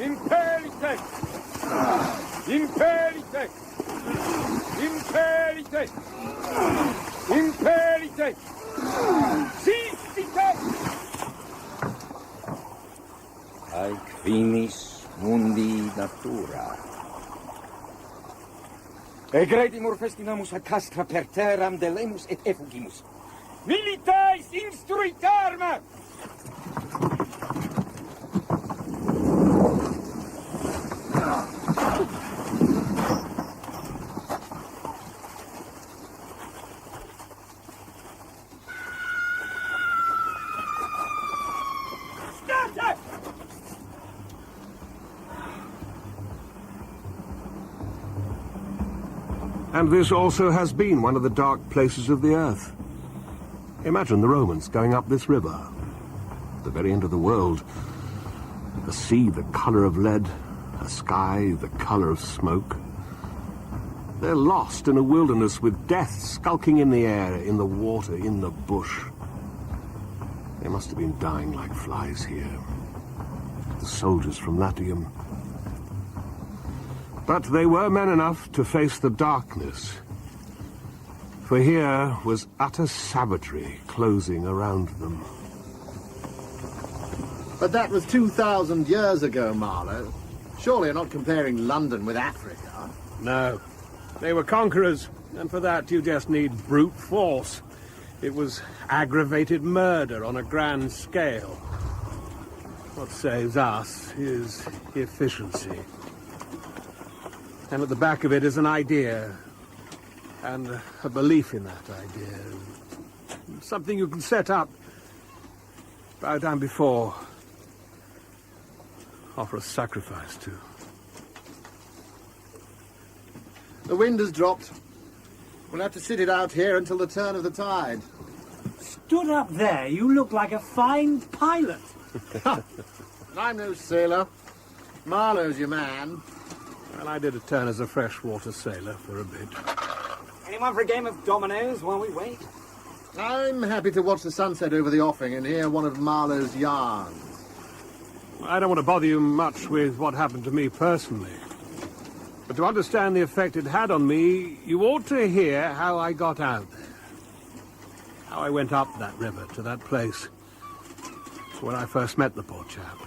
Impelite! Impelite! Impelite! Impelite! Sistite! Haec finis mundi natura. Egredimur festinamus ad castra per terram delemus et effugimus. Milites instruit arma! And this also has been one of the dark places of the earth. Imagine the Romans going up this river, the very end of the world. A sea the colour of lead, a sky the colour of smoke. They're lost in a wilderness with death skulking in the air, in the water, in the bush. They must have been dying like flies here. The soldiers from Latium. But they were men enough to face the darkness. For here was utter savagery closing around them. But that was 2,000 years ago, Marlow. Surely you're not comparing London with Africa. No. They were conquerors, and for that you just need brute force. It was aggravated murder on a grand scale. What saves us is efficiency. And at the back of it is an idea, and a belief in that idea. Something you can set up, bow down before, offer a sacrifice to. The wind has dropped. We'll have to sit it out here until the turn of the tide. Stood up there, you look like a fine pilot. I'm no sailor. Marlow's your man. Well, I did a turn as a freshwater sailor for a bit. Anyone for a game of dominoes while we wait? I'm happy to watch the sunset over the offing and hear one of Marlow's yarns. I don't want to bother you much with what happened to me personally. But to understand the effect it had on me, you ought to hear how I got out there. How I went up that river to that place where I first met the poor chap.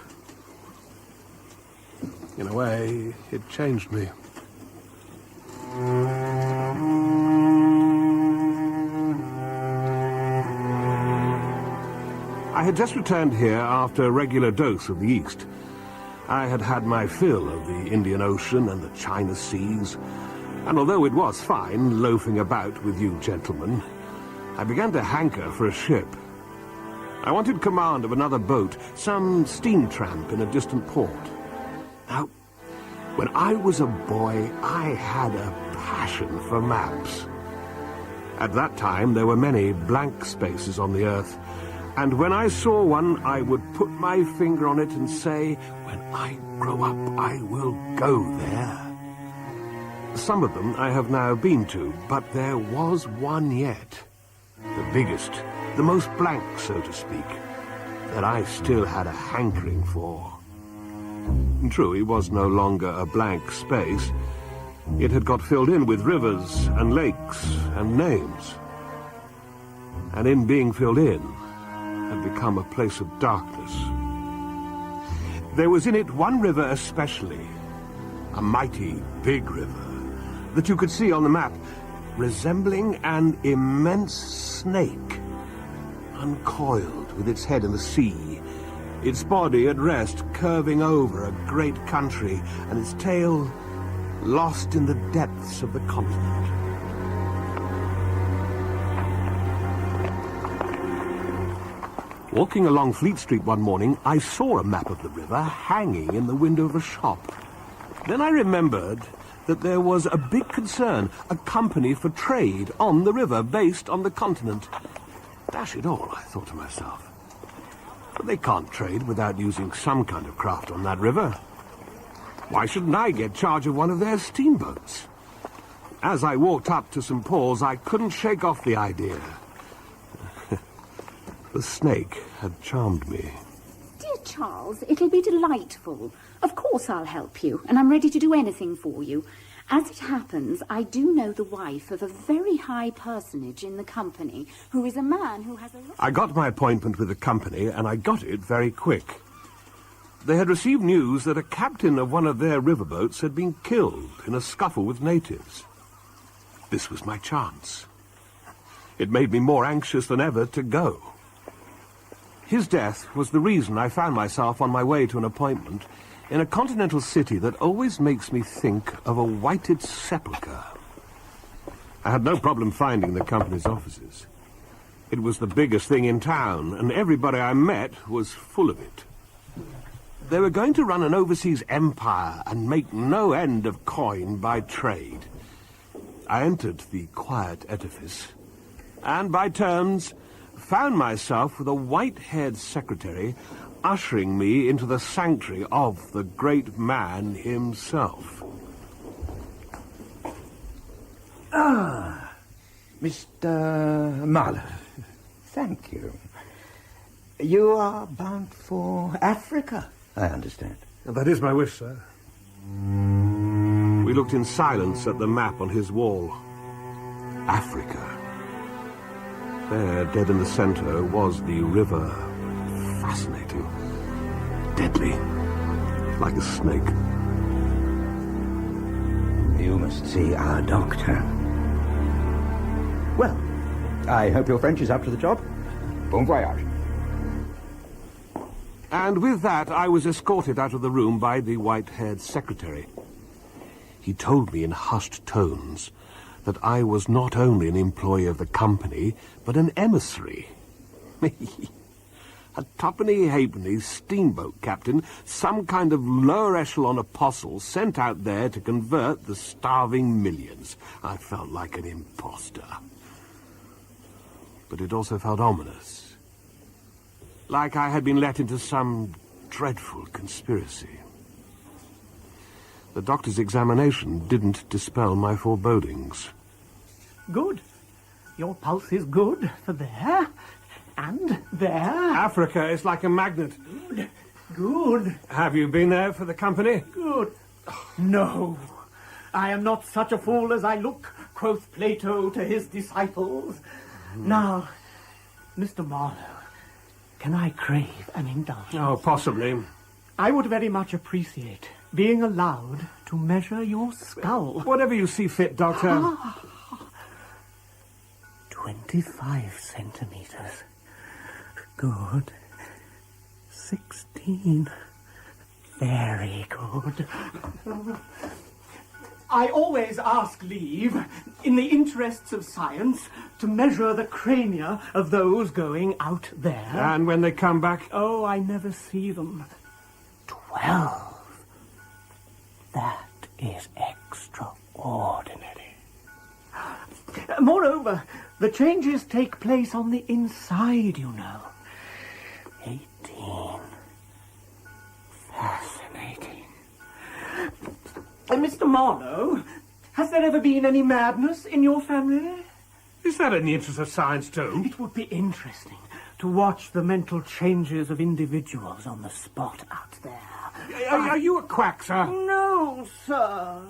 In a way, it changed me. I had just returned here after a regular dose of the East. I had had my fill of the Indian Ocean and the China Seas, and although it was fine loafing about with you gentlemen, I began to hanker for a ship. I wanted command of another boat, some steam tramp in a distant port. Now, when I was a boy, I had a passion for maps. At that time, there were many blank spaces on the Earth, and when I saw one, I would put my finger on it and say, when I grow up, I will go there. Some of them I have now been to, but there was one yet, the biggest, the most blank, so to speak, that I still had a hankering for. True, it was no longer a blank space. It had got filled in with rivers and lakes and names. And in being filled in, had become a place of darkness. There was in it one river especially, a mighty big river, that you could see on the map, resembling an immense snake, uncoiled with its head in the sea, its body at rest curving over a great country, and its tail lost in the depths of the continent. Walking along Fleet Street one morning, I saw a map of the river hanging in the window of a shop. Then I remembered that there was a big concern, a company for trade on the river based on the continent. Dash it all, I thought to myself. But they can't trade without using some kind of craft on that river. Why shouldn't I get charge of one of their steamboats? As I walked up to St. Paul's, I couldn't shake off the idea. The snake had charmed me. Dear Charles, it'll be delightful. Of course I'll help you, and I'm ready to do anything for you. As it happens, I do know the wife of a very high personage in the company, who is a man who has a lot... I got my appointment with the company, and I got it very quick. They had received news that a captain of one of their riverboats had been killed in a scuffle with natives. This was my chance. It made me more anxious than ever to go. His death was the reason I found myself on my way to an appointment in a continental city that always makes me think of a whited sepulchre. I had no problem finding the company's offices. It was the biggest thing in town, and everybody I met was full of it. They were going to run an overseas empire and make no end of coin by trade. I entered the quiet edifice, and by turns found myself with a white-haired secretary ushering me into the sanctuary of the great man himself. Ah, Mr. Marlow. Thank you. You are bound for Africa, I understand. That is my wish, sir. We looked in silence at the map on his wall. Africa. There, dead in the center, was the river. Fascinating. Deadly. Like a snake. You must see our doctor. Well, I hope your French is up to the job. Bon voyage. And with that, I was escorted out of the room by the white-haired secretary. He told me in hushed tones that I was not only an employee of the company, but an emissary. A twopenny-halfpenny steamboat captain, some kind of lower-echelon apostle sent out there to convert the starving millions. I felt like an imposter. But it also felt ominous. Like I had been let into some dreadful conspiracy. The doctor's examination didn't dispel my forebodings. Good. Your pulse is good for there and there. Africa is like a magnet. Good. Good. Have you been there for the company? Good. No. I am not such a fool as I look, quoth Plato to his disciples. Now, Mr. Marlow, can I crave an indulgence? Oh, possibly. I would very much appreciate being allowed to measure your skull. Whatever you see fit, Doctor. 25 centimeters. Good. 16. Very good. I always ask leave, in the interests of science, to measure the crania of those going out there. And when they come back? Oh, I never see them. 12. That is extraordinary. Moreover, the changes take place on the inside, you know. 18. Fascinating. Mr. Marlow, has there ever been any madness in your family? Is that in the interest of science, too? It would be interesting to watch the mental changes of individuals on the spot out there. Are you a quack, sir? No, sir.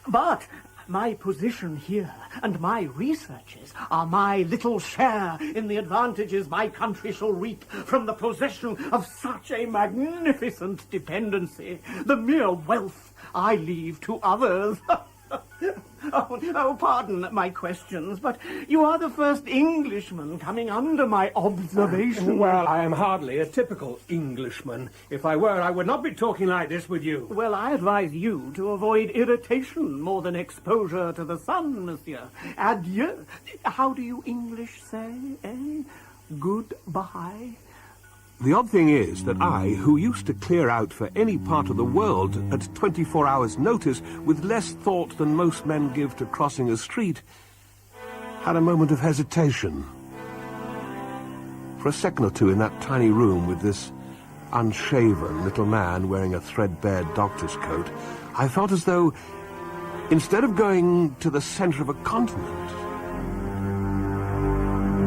But my position here and my researches are my little share in the advantages my country shall reap from the possession of such a magnificent dependency. The mere wealth I leave to others. Oh, pardon my questions, but you are the first Englishman coming under my observation. Well, I am hardly a typical Englishman. If I were, I would not be talking like this with you. Well, I advise you to avoid irritation more than exposure to the sun, monsieur. Adieu. How do you English say, eh? Goodbye. The odd thing is that I, who used to clear out for any part of the world at 24 hours' notice with less thought than most men give to crossing a street, had a moment of hesitation. For a second or two in that tiny room with this unshaven little man wearing a threadbare doctor's coat, I felt as though, instead of going to the center of a continent,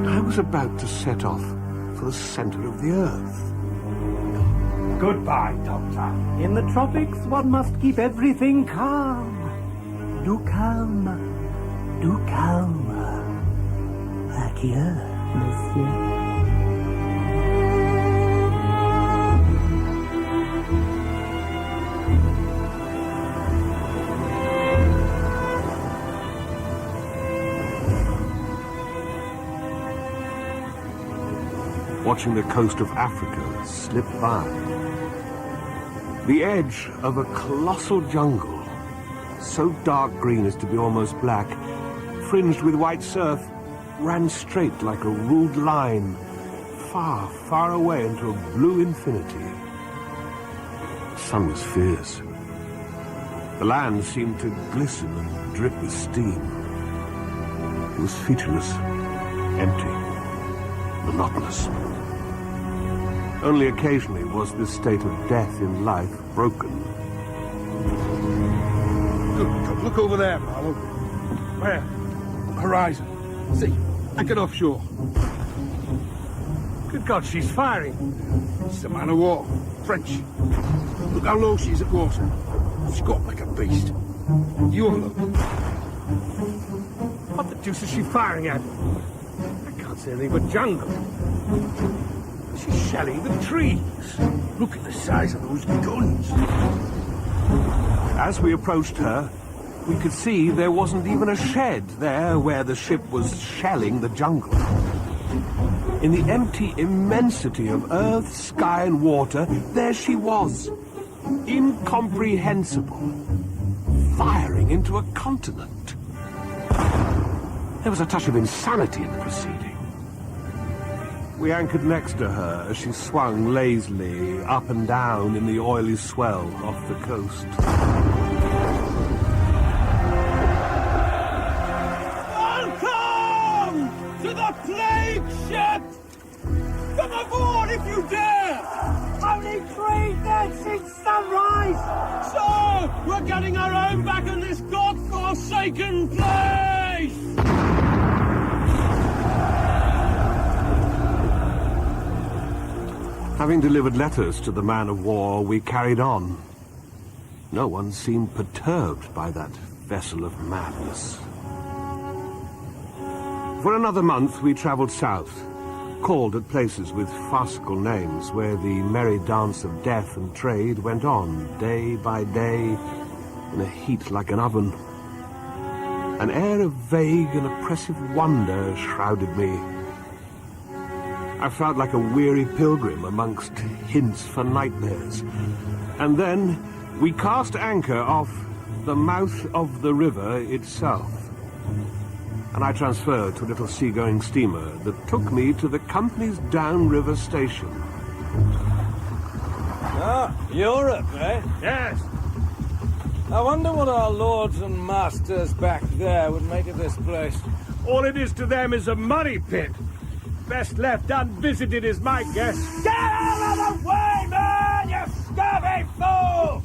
I was about to set off for the center of the earth. Goodbye, Doctor. In the tropics, one must keep everything calm. Do calm. Do calm. Adieu, monsieur. Watching the coast of Africa slip by. The edge of a colossal jungle, so dark green as to be almost black, fringed with white surf, ran straight like a ruled line, far, far away into a blue infinity. The sun was fierce. The land seemed to glisten and drip with steam. It was featureless, empty, monotonous. Only occasionally was this state of death in life broken. Look over there, Marlow. Where? Horizon. See, like it offshore. Good God, she's firing. It's a man of war. French. Look how low she is at water. She's got like a beast. You have a look. What the deuce is she firing at? I can't see anything but jungle. She's shelling the trees. Look at the size of those guns. As we approached her, we could see there wasn't even a shed there where the ship was shelling the jungle. In the empty immensity of earth, sky and water, there she was, incomprehensible, firing into a continent. There was a touch of insanity in the proceeding. We anchored next to her as she swung lazily up and down in the oily swell off the coast. Welcome to the plague ship! Come aboard if you dare! Only 3 dead since sunrise! So, we're getting our own back in this god-forsaken place! Having delivered letters to the man of war, we carried on. No one seemed perturbed by that vessel of madness. For another month, we traveled south, called at places with farcical names, where the merry dance of death and trade went on, day by day, in a heat like an oven. An air of vague and oppressive wonder shrouded me. I felt like a weary pilgrim amongst hints for nightmares. And then we cast anchor off the mouth of the river itself. And I transferred to a little seagoing steamer that took me to the company's downriver station. Ah, Europe, eh? Yes. I wonder what our lords and masters back there would make of this place. All it is to them is a money pit. Best left unvisited is my guess. Get out of the way, man, you scabby fool!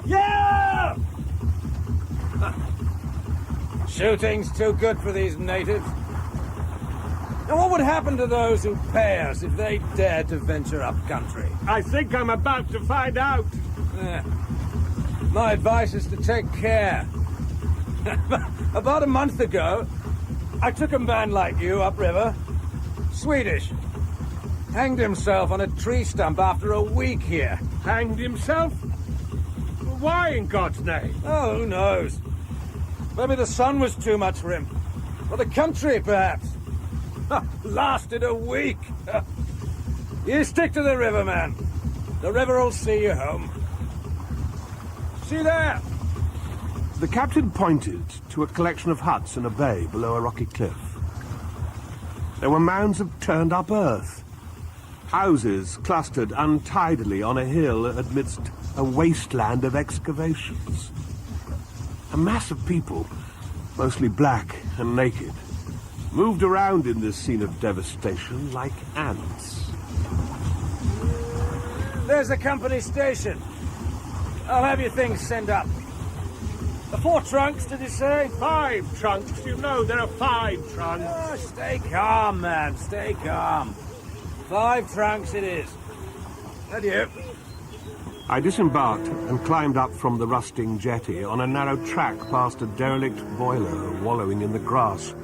Yeah! Shooting's too good for these natives. And what would happen to those who pay us if they dared to venture up country? I think I'm about to find out. My advice is to take care. About a month ago, I took a man like you upriver. Swedish. Hanged himself on a tree stump after a week here. Hanged himself? Why, in God's name? Oh, who knows? Maybe the sun was too much for him. Or the country, perhaps. Lasted a week. You stick to the river, man. The river will see you home. See there? The captain pointed to a collection of huts in a bay below a rocky cliff. There were mounds of turned-up earth. Houses clustered untidily on a hill amidst a wasteland of excavations. A mass of people, mostly black and naked, moved around in this scene of devastation like ants. There's the company station. I'll have your things sent up. The 4 trunks, did you say? 5 trunks. You know there are 5 trunks. Oh, stay calm, man. Stay calm. 5 trunks it is. Adieu. I disembarked and climbed up from the rusting jetty on a narrow track past a derelict boiler wallowing in the grass,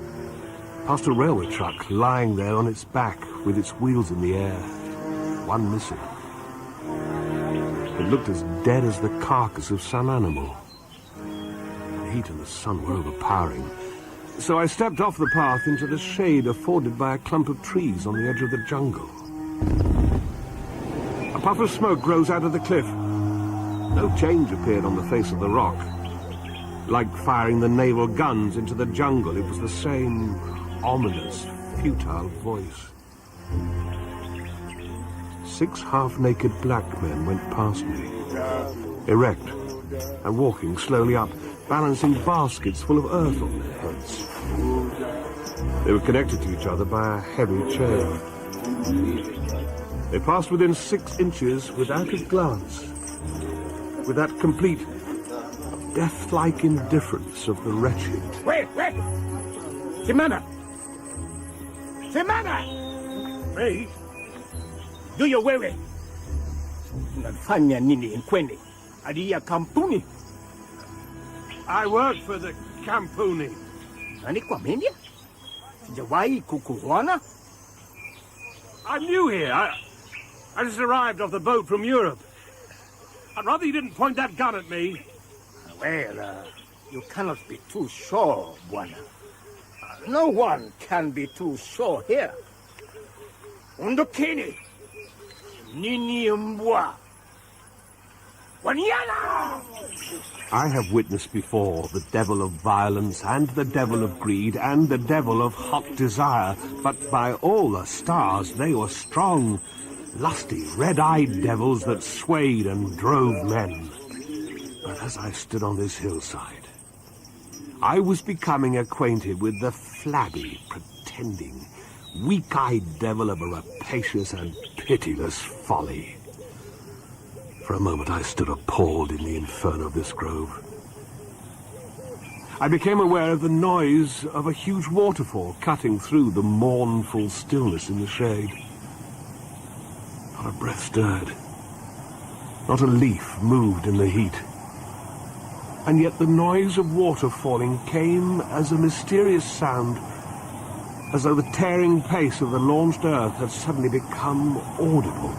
past a railway truck lying there on its back with its wheels in the air, one missing. It looked as dead as the carcass of some animal. The heat and the sun were overpowering, so I stepped off the path into the shade afforded by a clump of trees on the edge of the jungle. A puff of smoke rose out of the cliff. No change appeared on the face of the rock. Like firing the naval guns into the jungle, it was the same ominous, futile voice. 6 half-naked black men went past me, erect and walking slowly up, balancing baskets full of earth on their heads. They were connected to each other by a heavy chain. They passed within 6 inches without a glance, with that complete, death-like indifference of the wretched. Wait! Semana! Hey! Do you wewe? Unafanya nini Nkweni? Adia kampuni? I work for the Kampuni. Nani kwa India? Sijawahi kukuona? I'm new here. I just arrived off the boat from Europe. I'd rather you didn't point that gun at me. Well, you cannot be too sure, Bwana. No one can be too sure here. Undokini. Nini mbwa. Wanyana! I have witnessed before the devil of violence and the devil of greed and the devil of hot desire, but by all the stars they were strong, lusty, red-eyed devils that swayed and drove men. But as I stood on this hillside, I was becoming acquainted with the flabby, pretending, weak-eyed devil of a rapacious and pitiless folly. For a moment I stood appalled in the inferno of this grove. I became aware of the noise of a huge waterfall cutting through the mournful stillness in the shade. Not a breath stirred. Not a leaf moved in the heat. And yet the noise of water falling came as a mysterious sound, as though the tearing pace of the launched earth had suddenly become audible.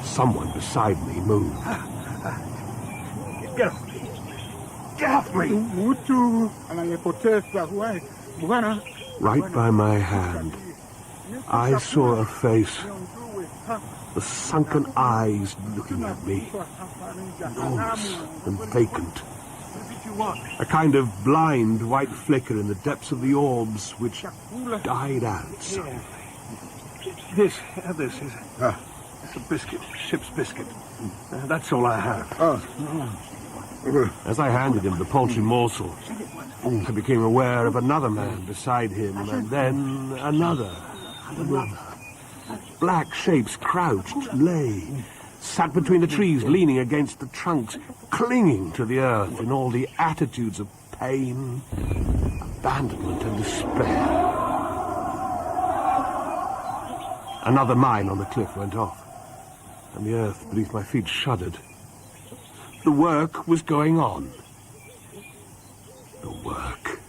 Someone beside me moved. Get off me! Get off me! Right by my hand, I saw a face, the sunken eyes looking at me, enormous and vacant. A kind of blind white flicker in the depths of the orbs, which died out suddenly. This is a biscuit, ship's biscuit. That's all I have. As I handed him the paltry morsel, I became aware of another man beside him, and then another, and another. Black shapes crouched, lay, sat between the trees, leaning against the trunks, clinging to the earth in all the attitudes of pain, abandonment, and despair. Another mine on the cliff went off, and the earth beneath my feet shuddered. The work was going on. The work.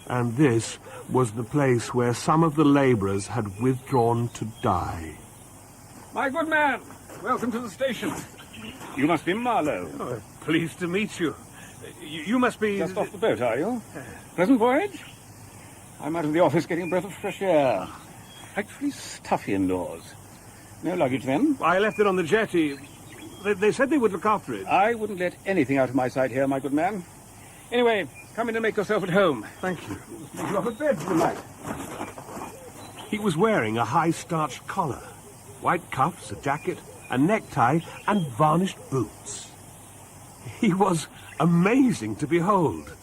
And this was the place where some of the labourers had withdrawn to die. My good man, welcome to the station. You must be Marlow. Oh, pleased to meet you. You must be... Just off the boat, are you? Pleasant voyage? I'm out of the office getting a breath of fresh air. Actually stuffy indoors. No luggage, then? I left it on the jetty. They said they would look after it. I wouldn't let anything out of my sight here, my good man. Anyway, come in and make yourself at home. Thank you. Make you up a bed tonight. He was wearing a high starched collar, white cuffs, a jacket, a necktie, and varnished boots. He was amazing to behold.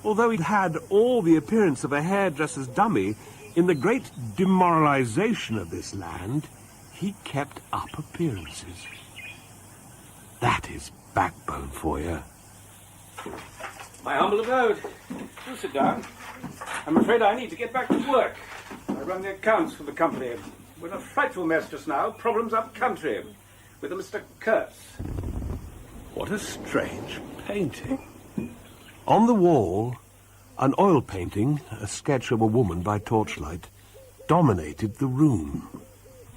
Although he'd had all the appearance of a hairdresser's dummy, in the great demoralization of this land, he kept up appearances. That is backbone for you. My humble abode. Do sit down. I'm afraid I need to get back to work. run the accounts for the company. We're in a frightful mess just now. Problems up country. With a Mr Kurtz. What a strange painting. On the wall, an oil painting, a sketch of a woman by torchlight, dominated the room.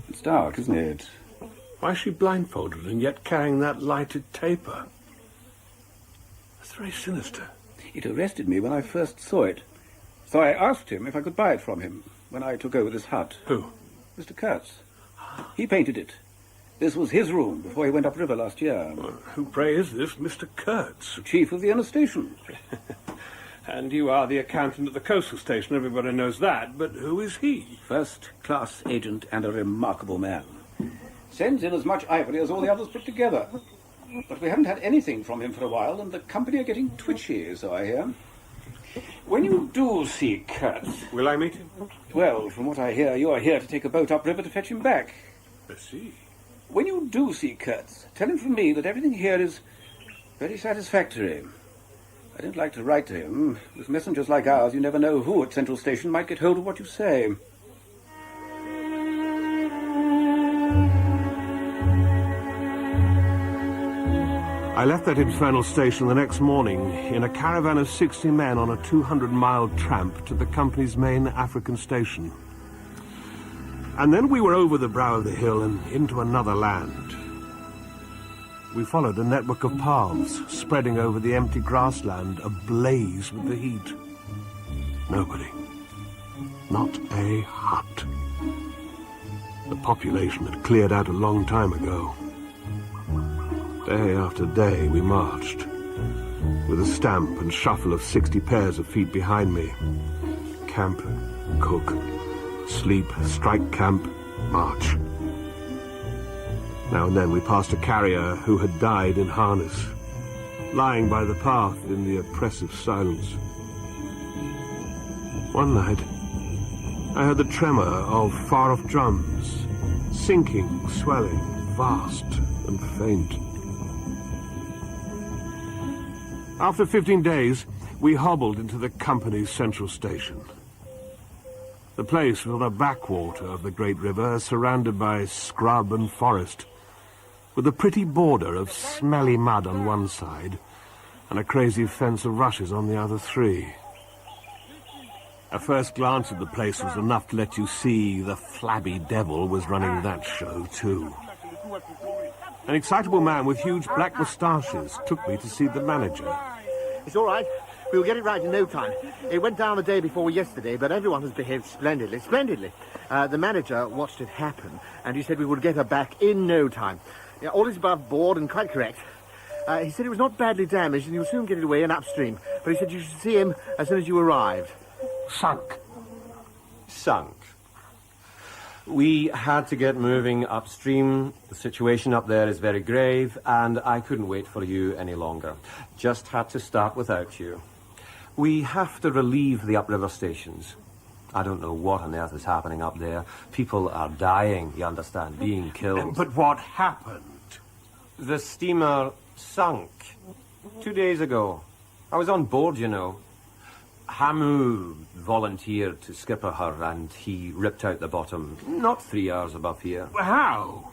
It's dark, isn't it? Why is she blindfolded and yet carrying that lighted taper? It's very sinister. It arrested me when I first saw it. So I asked him if I could buy it from him when I took over this hut. Who? Mr Kurtz. He painted it. This was his room before he went upriver last year. Well, who, pray, is this Mr Kurtz? The chief of the inner station. And you are the accountant at the coastal station. Everybody knows that. But who is he? First-class agent and a remarkable man. Sends in as much ivory as all the others put together. But we haven't had anything from him for a while, and the company are getting twitchy, so I hear. When you do see Kurtz... Will I meet him? Well, from what I hear, you are here to take a boat upriver to fetch him back. I see. When you do see Kurtz, tell him from me that everything here is very satisfactory. I don't like to write to him. With messengers like ours, you never know who at Central Station might get hold of what you say. I left that infernal station the next morning in a caravan of 60 men on a 200-mile tramp to the company's main African station. And then we were over the brow of the hill and into another land. We followed a network of paths spreading over the empty grassland, ablaze with the heat. Nobody. Not a hut. The population had cleared out a long time ago. Day after day we marched, with a stamp and shuffle of 60 pairs of feet behind me. Camp, cook, sleep, strike camp, march. Now and then we passed a carrier who had died in harness, lying by the path in the oppressive silence. One night, I heard the tremor of far-off drums, sinking, swelling, vast and faint. After 15 days, we hobbled into the company's central station. The place was on a backwater of the great river, surrounded by scrub and forest, with a pretty border of smelly mud on one side and a crazy fence of rushes on the other three. A first glance at the place was enough to let you see the flabby devil was running that show too. An excitable man with huge black moustaches took me to see the manager. It's all right. We'll get it right in no time. It went down the day before yesterday, but everyone has behaved splendidly, splendidly. The manager watched it happen, and he said we would get her back in no time. Yeah, all is above board and quite correct. He said it was not badly damaged, and he would soon get it away and upstream. But he said you should see him as soon as you arrived. Sunk. Sunk. We had to get moving upstream. The situation up there is very grave, and I couldn't wait for you any longer. Just had to start without you. We have to relieve the upriver stations. I don't know what on earth is happening up there. People are dying, you understand, being killed. But what happened? The steamer sunk 2 days ago. I was on board, you know. Howe volunteered to skipper her, and he ripped out the bottom, not 3 hours above here. How?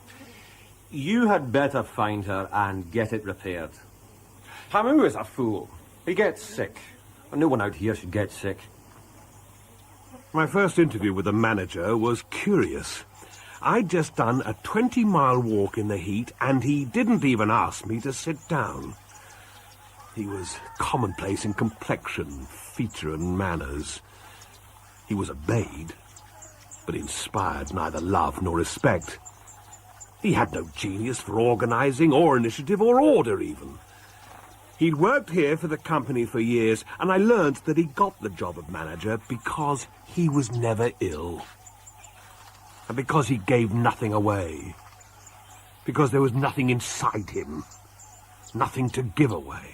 You had better find her and get it repaired. Howe is a fool. He gets sick. No one out here should get sick. My first interview with the manager was curious. I'd just done a 20-mile walk in the heat, and he didn't even ask me to sit down. He was commonplace in complexion, feature and manners. He was obeyed, but inspired neither love nor respect. He had no genius for organizing or initiative or order even. He'd worked here for the company for years, and I learned that he got the job of manager because he was never ill. And because he gave nothing away. Because there was nothing inside him. Nothing to give away.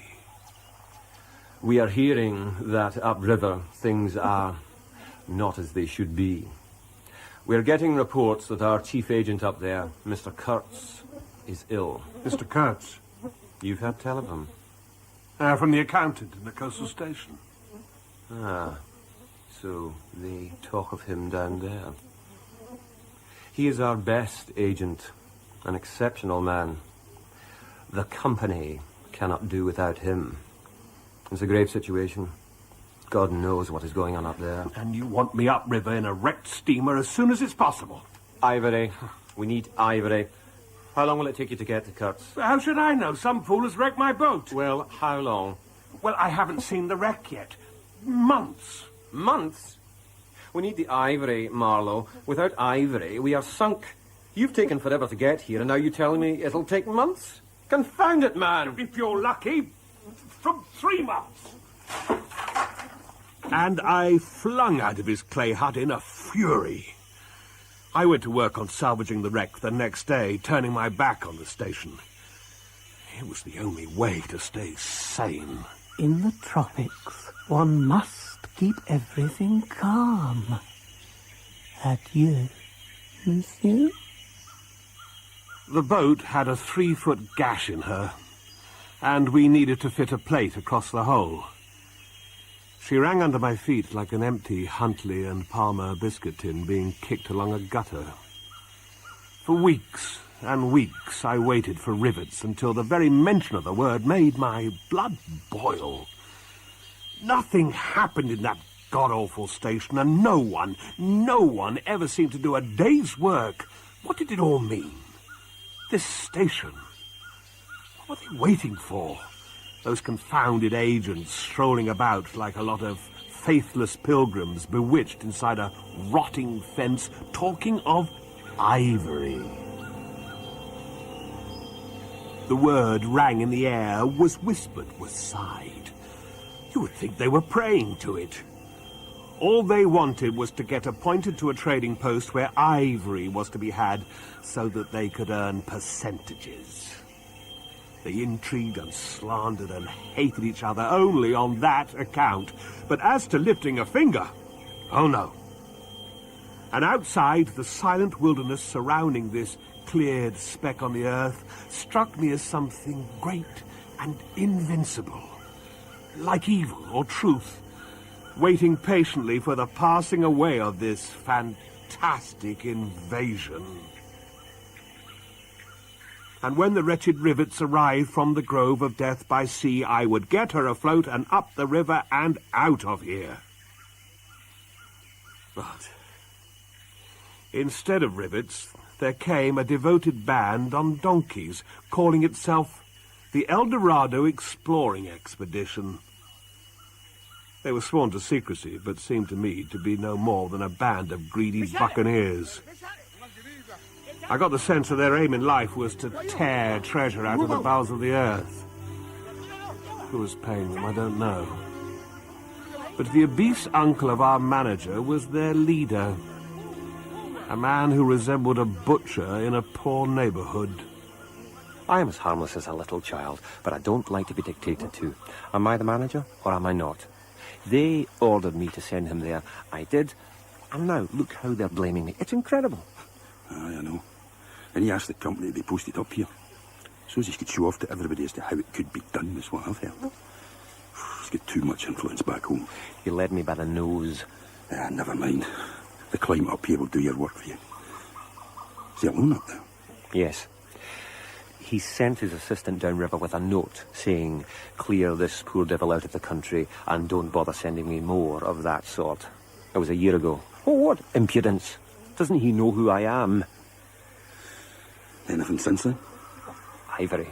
We are hearing that upriver things are not as they should be. We're getting reports that our chief agent up there, Mr Kurtz, is ill. Mr Kurtz? You've had tell of him? From the accountant in the coastal station. Ah. So they talk of him down there. He is our best agent, an exceptional man. The company cannot do without him. It's a grave situation. God knows what is going on up there. And you want me upriver in a wrecked steamer as soon as it's possible? Ivory. We need ivory. How long will it take you to get to Kurtz? How should I know? Some fool has wrecked my boat. Well, how long? Well, I haven't seen the wreck yet. Months. Months? We need the ivory, Marlow. Without ivory, we are sunk. You've taken forever to get here, and now you're telling me it'll take months? Confound it, man! If you're lucky, from 3 months. And I flung out of his clay hut in a fury. I went to work on salvaging the wreck the next day, turning my back on the station. It was the only way to stay sane. In the tropics, one must keep everything calm. Adieu, monsieur. The boat had a 3-foot gash in her, and we needed to fit a plate across the hole. She rang under my feet like an empty Huntley and Palmer biscuit tin being kicked along a gutter. For weeks and weeks I waited for rivets until the very mention of the word made my blood boil. Nothing happened in that god-awful station, and no one ever seemed to do a day's work. What did it all mean? This station? What were they waiting for? Those confounded agents strolling about like a lot of faithless pilgrims bewitched inside a rotting fence, talking of ivory. The word rang in the air, was whispered, was sighed. You would think they were praying to it. All they wanted was to get appointed to a trading post where ivory was to be had so that they could earn percentages. They intrigued and slandered and hated each other only on that account. But as to lifting a finger, oh no. And outside, the silent wilderness surrounding this cleared speck on the earth struck me as something great and invincible, like evil or truth, waiting patiently for the passing away of this fantastic invasion. And when the wretched rivets arrived from the grove of death by sea, I would get her afloat and up the river and out of here. But instead of rivets, there came a devoted band on donkeys, calling itself the El Dorado Exploring Expedition. They were sworn to secrecy, but seemed to me to be no more than a band of greedy buccaneers. I got the sense that their aim in life was to tear treasure out of the bowels of the earth. Who was paying them, I don't know. But the obese uncle of our manager was their leader. A man who resembled a butcher in a poor neighborhood. I am as harmless as a little child, but I don't like to be dictated to. Am I the manager, or am I not? They ordered me to send him there. I did. And now, look how they're blaming me. It's incredible. Aye, I know. And he asked the company to be posted up here. So as he could show off to everybody as to how it could be done, is what I've heard. He's got too much influence back home. He led me by the nose. Ah, never mind. The climate up here will do your work for you. Is he alone up there? Yes. He sent his assistant downriver with a note saying, clear this poor devil out of the country and don't bother sending me more of that sort. It was a year ago. Oh, what impudence. Doesn't he know who I am? Anything since then? Ivory.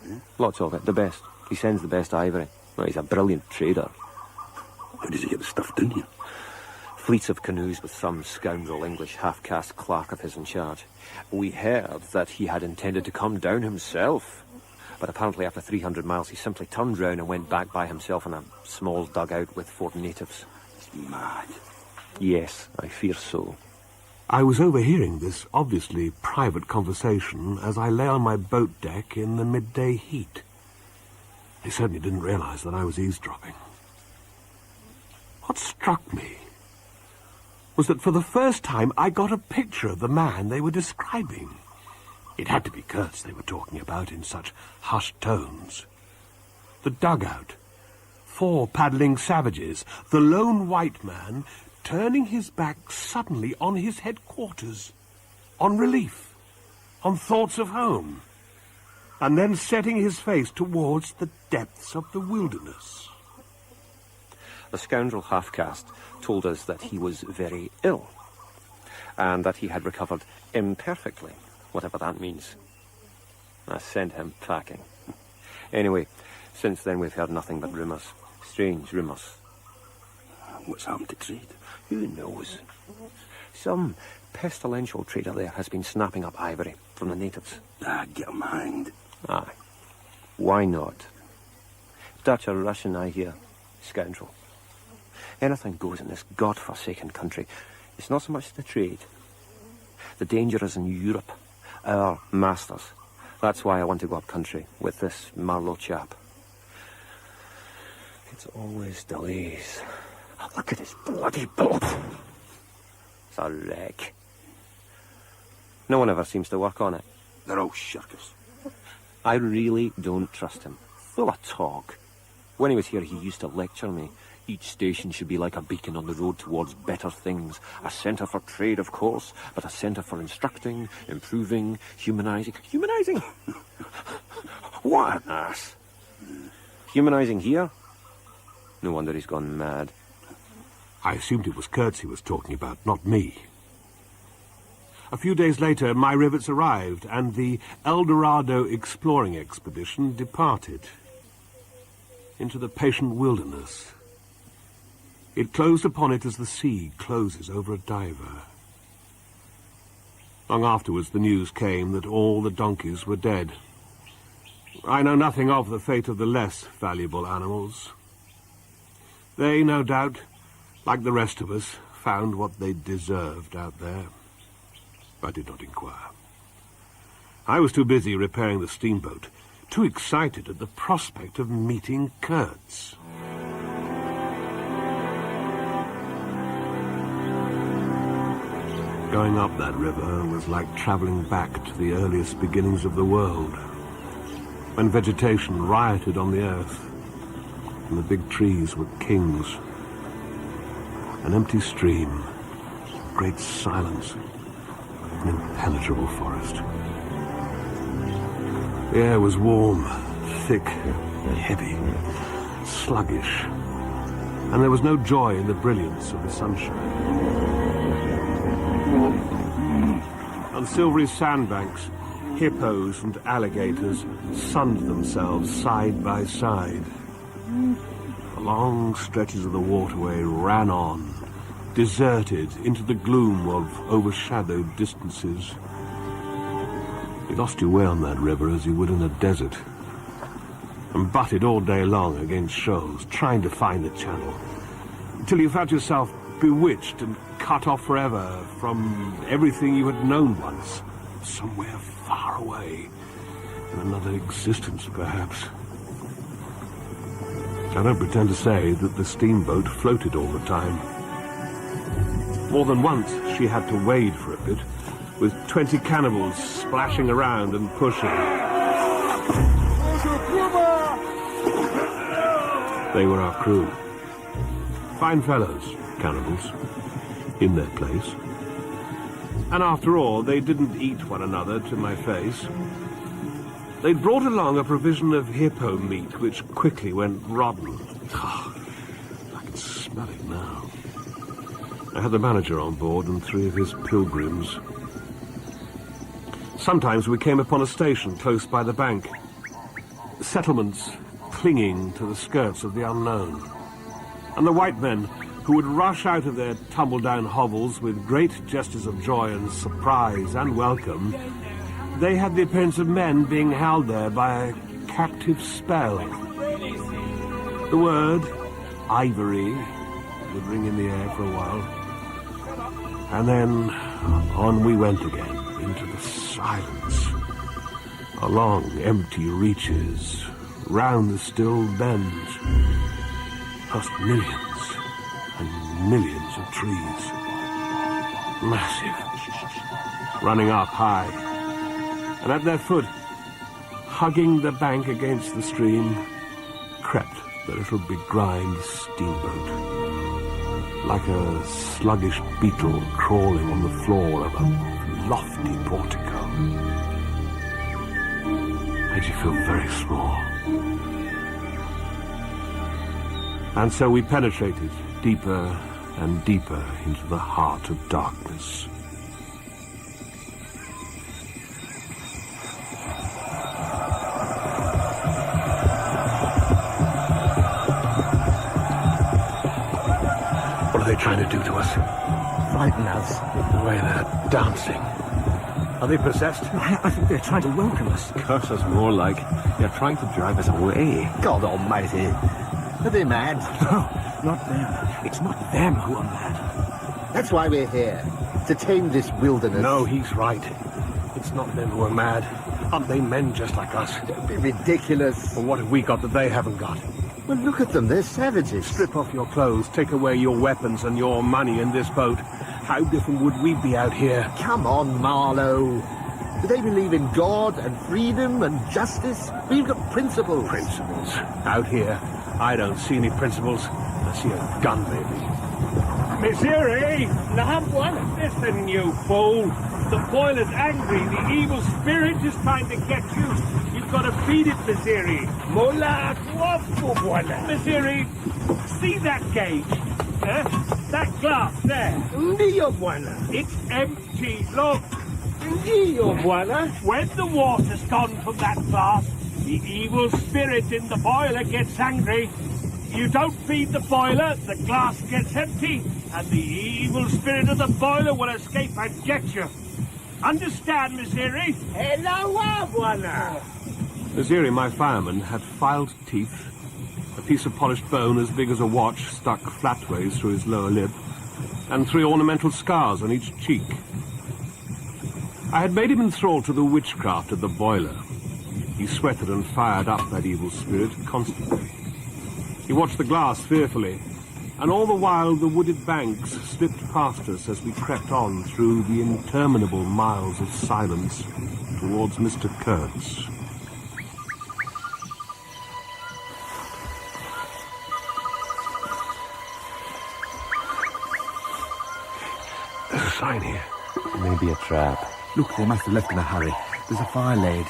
Yeah? Lots of it, the best. He sends the best ivory. Well, he's a brilliant trader. How does he get the stuff down here? Fleets of canoes with some scoundrel English half-caste clerk of his in charge. We heard that he had intended to come down himself. But apparently after 300 miles he simply turned round and went back by himself in a small dugout with 4 natives. He's mad. Yes, I fear so. I was overhearing this obviously private conversation as I lay on my boat deck in the midday heat. They certainly didn't realize that I was eavesdropping. What struck me was that for the first time I got a picture of the man they were describing. It had to be Kurtz they were talking about in such hushed tones. The dugout, 4 paddling savages, the lone white man turning his back suddenly on his headquarters, on relief, on thoughts of home, and then setting his face towards the depths of the wilderness. The scoundrel half-caste told us that he was very ill, and that he had recovered imperfectly, whatever that means. I sent him packing. Anyway, since then we've heard nothing but rumours. Strange rumours. What's happened to trade? Who knows? Some pestilential trader there has been snapping up ivory from the natives. Get him hanged. Aye. Why not? Dutch or Russian, I hear. Scoundrel. Anything goes in this god-forsaken country. It's not so much the trade. The danger is in Europe. Our masters. That's why I want to go up country with this Marlow chap. It's always delays. Look at his bloody boat. It's a wreck. No one ever seems to work on it. They're all shirkers. I really don't trust him. Full of talk. When he was here, he used to lecture me. Each station should be like a beacon on the road towards better things. A centre for trade, of course, but a centre for instructing, improving, humanising. Humanising? What an ass. Humanising here? No wonder he's gone mad. I assumed it was Kurtz he was talking about, not me. A few days later, my rivets arrived, and the El Dorado exploring expedition departed into the patient wilderness. It closed upon it as the sea closes over a diver. Long afterwards, the news came that all the donkeys were dead. I know nothing of the fate of the less valuable animals. They, no doubt, like the rest of us, found what they deserved out there. I did not inquire. I was too busy repairing the steamboat, too excited at the prospect of meeting Kurtz. Going up that river was like travelling back to the earliest beginnings of the world, when vegetation rioted on the earth, and the big trees were kings. An empty stream, great silence, an impenetrable forest. The air was warm, thick, heavy, sluggish, and there was no joy in the brilliance of the sunshine. On silvery sandbanks, hippos and alligators sunned themselves side by side. The long stretches of the waterway ran on, deserted into the gloom of overshadowed distances. You lost your way on that river as you would in a desert, and butted all day long against shoals, trying to find the channel, until you felt yourself bewitched and cut off forever from everything you had known once, somewhere far away, in another existence, perhaps. I don't pretend to say that the steamboat floated all the time. More than once, she had to wade for a bit, with 20 cannibals splashing around and pushing. They were our crew. Fine fellows, cannibals, in their place. And after all, they didn't eat one another to my face. They'd brought along a provision of hippo meat, which quickly went rotten. Oh, I can smell it now. I had the manager on board and 3 of his pilgrims. Sometimes we came upon a station close by the bank. Settlements clinging to the skirts of the unknown. And the white men who would rush out of their tumble-down hovels with great gestures of joy and surprise and welcome. They had the appearance of men being held there by a captive spell. The word ivory would ring in the air for a while. And then on we went again into the silence, along empty reaches, round the still bends, past millions and millions of trees, massive, running up high, and at their foot, hugging the bank against the stream, crept the little begrimed steamboat, like a sluggish beetle crawling on the floor of a lofty portico. Made you feel very small. And so we penetrated deeper and deeper into the heart of darkness. What are they trying to do to us? Frighten us. The way they're dancing. Are they possessed? I think they're trying to welcome us. Curse us more like they're trying to drive us away. God almighty. Are they mad? No, not them. It's not them who are mad. That's why we're here. To tame this wilderness. No, he's right. It's not them who are mad. Aren't they men just like us? Don't be ridiculous. Well, what have we got that they haven't got? Well, look at them. They're savages. Strip off your clothes, take away your weapons and your money in this boat. How different would we be out here? Come on, Marlow. Do they believe in God and freedom and justice? We've got principles. Principles. Out here, I don't see any principles. I see a gun, maybe. Emissary! Listen, you fool! The boiler's angry. The evil spirit is trying to get you. You've got to feed it, Emissary. Emissary, see that gauge? That glass there? It's empty, look. When the water's gone from that glass, the evil spirit in the boiler gets angry. You don't feed the boiler, the glass gets empty, and the evil spirit of the boiler will escape and get you. Understand, Emissary? Emissary, my fireman, had filed teeth, a piece of polished bone as big as a watch stuck flatways through his lower lip, and 3 ornamental scars on each cheek. I had made him enthralled to the witchcraft of the boiler. He sweated and fired up that evil spirit constantly. He watched the glass fearfully, and all the while the wooded banks slipped past us as we crept on through the interminable miles of silence towards Mr. Kurtz. There's a sign here. It may be a trap. Look, they must have left in a hurry. There's a fire laid.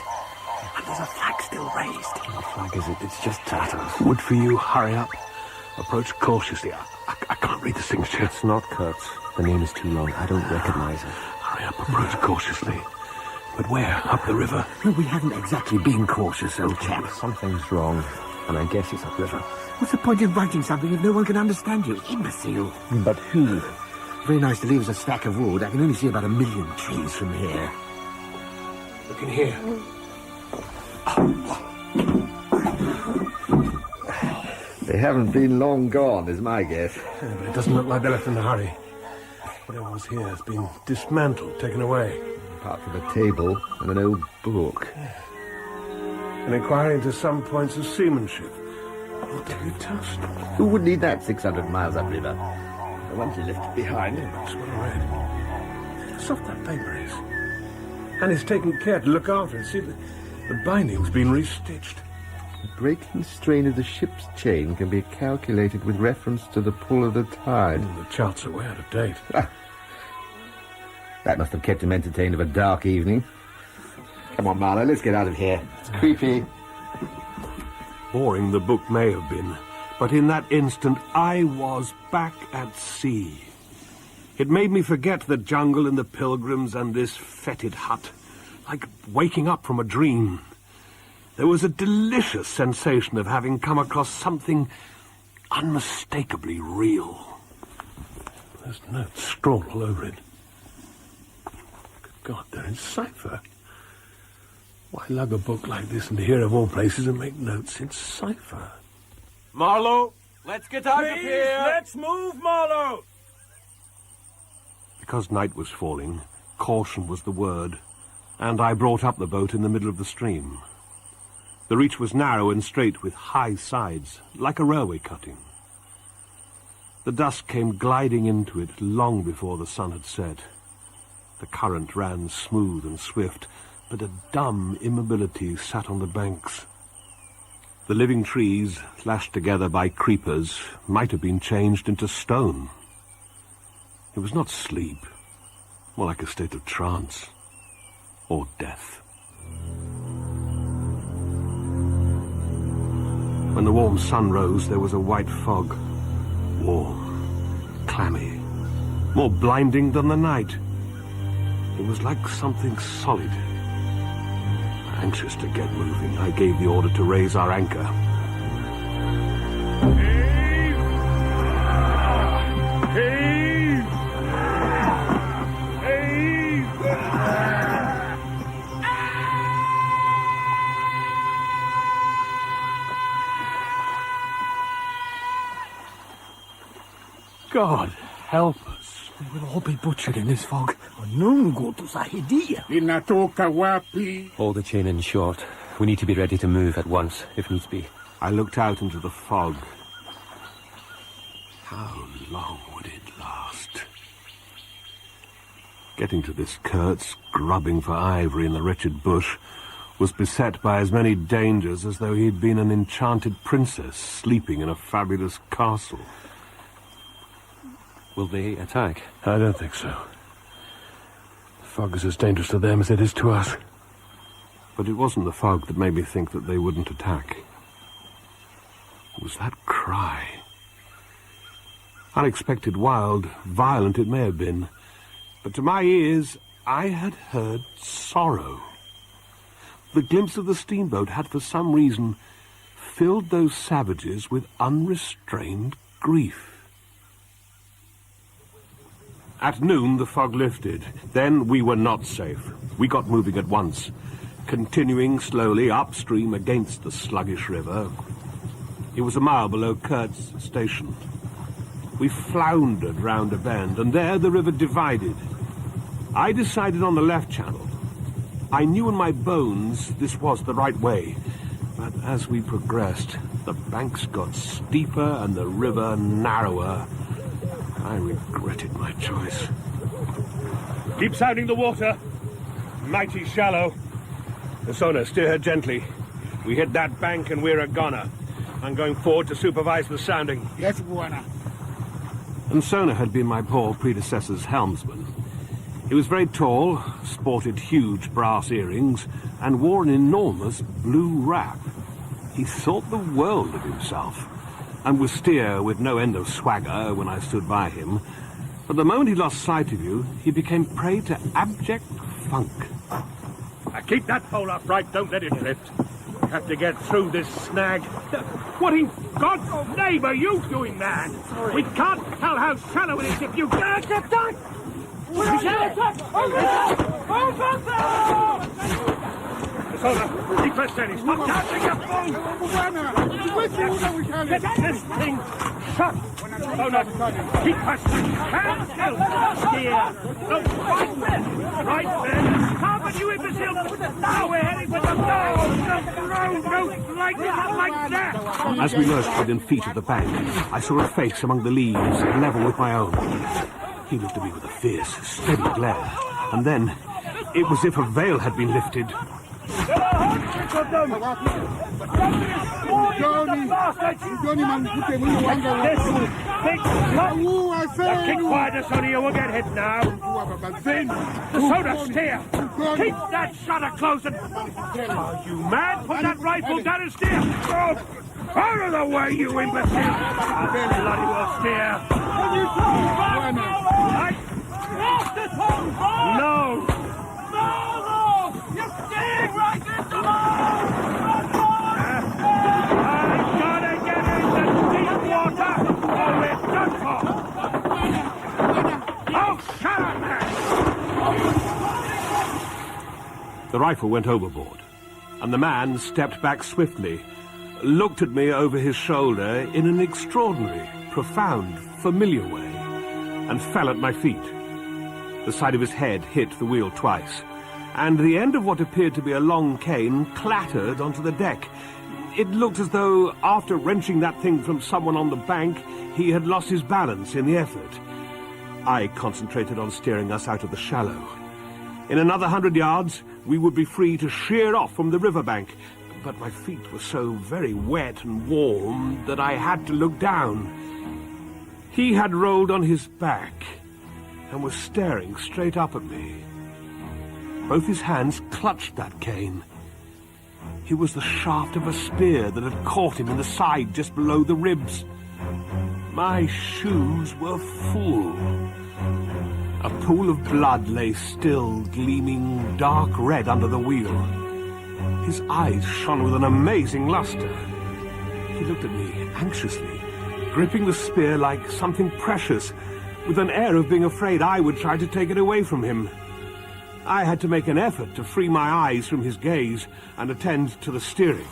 And there's a flag still raised. What flag is it? It's just tatters. Wood for you, hurry up. Approach cautiously. I can't read the signature. It's not Kurtz. The name is too long. I don't recognize it. Hurry up, approach cautiously. But where? Up the river? Well, we haven't exactly been cautious, old chap. Something's wrong, and I guess it's upriver. What's the point in writing something if no one can understand you? Imbecile. But who? Very nice to leave us a stack of wood. I can only see about 1 million trees from here. Look in here. They haven't been long gone, is my guess. Yeah, but it doesn't look like they left in a hurry. Whatever was here has been dismantled, taken away. Apart from a table and an old book. An inquiry into some points of seamanship. What have you touched? Who would need that 600 miles upriver? The ones he left behind. That's what I read. Soft that paper is. And he's taken care to look after it. See, the binding's been restitched. The break and strain of the ship's chain can be calculated with reference to the pull of the tide. The charts are way out of date. That must have kept him entertained of a dark evening. Come on, Marlow, let's get out of here. It's creepy. Boring the book may have been, but in that instant I was back at sea. It made me forget the jungle and the pilgrims and this fetid hut, like waking up from a dream. There was a delicious sensation of having come across something unmistakably real. There's notes scrawled all over it. Good God, they're in cipher. Why lug a book like this into here of all places and make notes in cipher? Marlow, let's get out of here. Let's move, Marlow! Because night was falling, caution was the word, and I brought up the boat in the middle of the stream. The reach was narrow and straight with high sides, like a railway cutting. The dusk came gliding into it long before the sun had set. The current ran smooth and swift, but a dumb immobility sat on the banks. The living trees, lashed together by creepers, might have been changed into stone. It was not sleep, more like a state of trance, or death. When the warm sun rose, there was a white fog, warm, clammy, more blinding than the night. It was like something solid. Anxious to get moving, I gave the order to raise our anchor. Heave! Heave! God help us. We will all be butchered in this fog. Nungo tusaidia. Inatoka wapi? Hold the chain in short. We need to be ready to move at once, if needs be. I looked out into the fog. How long would it last? Getting to this Kurtz, grubbing for ivory in the wretched bush, was beset by as many dangers as though he'd been an enchanted princess sleeping in a fabulous castle. Will they attack? I don't think so. The fog is as dangerous to them as it is to us. But it wasn't the fog that made me think that they wouldn't attack. It was that cry. Unexpected, wild, violent it may have been, but to my ears I had heard sorrow. The glimpse of the steamboat had for some reason filled those savages with unrestrained grief. At noon, the fog lifted. Then we were not safe. We got moving at once, continuing slowly upstream against the sluggish river. It was a mile below Kurtz station. We floundered round a bend, and there the river divided. I decided on the left channel. I knew in my bones this was the right way, but as we progressed, the banks got steeper and the river narrower. I regretted my choice. Keep sounding the water. Mighty shallow. The sonar, steer her gently. We hit that bank and we're a goner. I'm going forward to supervise the sounding. Yes, Buana. And Sona had been my poor predecessor's helmsman. He was very tall, sported huge brass earrings, and wore an enormous blue wrap. He thought the world of himself, and would steer with no end of swagger when I stood by him. But the moment he lost sight of you, he became prey to abject funk. Now keep that pole upright, don't let it lift. We have to get through this snag. What in God's name are you doing, man? Sorry. We can't tell how shallow it is if you... Sona, keep her steady. Stop touching your phone! Get this thing shut! Sona, keep her steady. Hands still! Here! No, right there! Harbour, you imbecile! Now we're heading for the door! Don't like that! As we lurched within feet of the bank, I saw a face among the leaves, level with my own. He looked at me with a fierce, steady glare, and then it was as if a veil had been lifted. Keep quiet, Sonia, we'll get hit now. Soda, steer. Keep that shutter closed and... Are you mad? Put that rifle down and steer. Out of the way, you imbecile. Bloody well steer. No. You're steering right into the... I gotta get into deep water or we're done for. Oh, shut up, man! The rifle went overboard, and the man stepped back swiftly, looked at me over his shoulder in an extraordinary, profound, familiar way, and fell at my feet. The side of his head hit the wheel twice, and the end of what appeared to be a long cane clattered onto the deck. It looked as though, after wrenching that thing from someone on the bank, he had lost his balance in the effort. I concentrated on steering us out of the shallow. In another 100 yards, we would be free to sheer off from the riverbank, but my feet were so very wet and warm that I had to look down. He had rolled on his back and was staring straight up at me. Both his hands clutched that cane. It was the shaft of a spear that had caught him in the side just below the ribs. My shoes were full. A pool of blood lay still, gleaming dark red under the wheel. His eyes shone with an amazing luster. He looked at me anxiously, gripping the spear like something precious, with an air of being afraid I would try to take it away from him. I had to make an effort to free my eyes from his gaze and attend to the steering.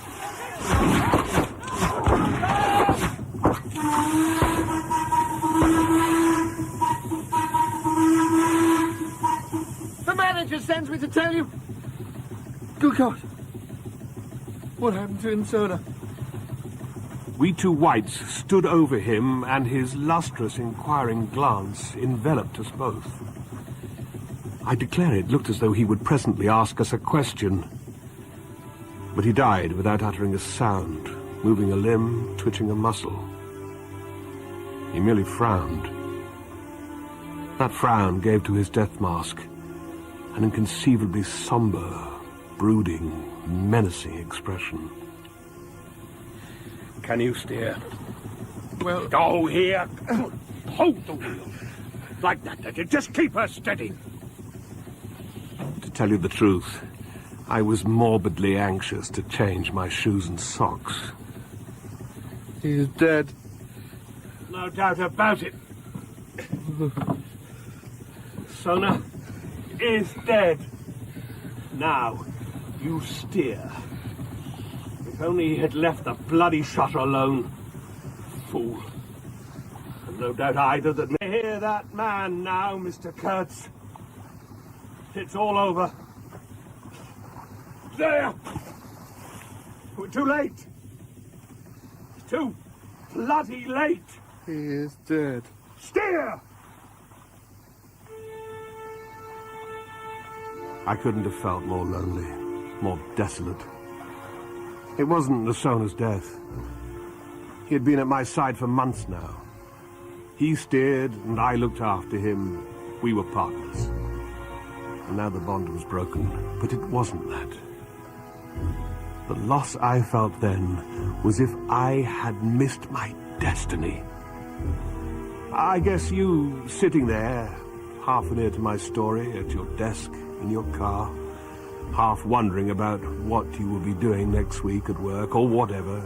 The manager sends me to tell you. Good God. What happened to him, Sona? We two whites stood over him, and his lustrous, inquiring glance enveloped us both. I declare it looked as though he would presently ask us a question. But he died without uttering a sound, moving a limb, twitching a muscle. He merely frowned. That frown gave to his death mask an inconceivably somber, brooding, menacing expression. Can you steer? Well... Oh, here. Hold the wheel. Like that. Just keep her steady. To tell you the truth, I was morbidly anxious to change my shoes and socks. He is dead. No doubt about it. Sona is dead. Now, you steer. If only he had left the bloody shutter alone. Fool. And no doubt either that... Hear that man now, Mr. Kurtz. It's all over. There! We're too late. Too bloody late. He is dead. Steer! I couldn't have felt more lonely, more desolate. It wasn't Sona's death. He had been at my side for months now. He steered, and I looked after him. We were partners. And now the bond was broken, but it wasn't that. The loss I felt then was if I had missed my destiny. I guess you, sitting there, half an ear to my story, at your desk, in your car, half wondering about what you will be doing next week at work, or whatever,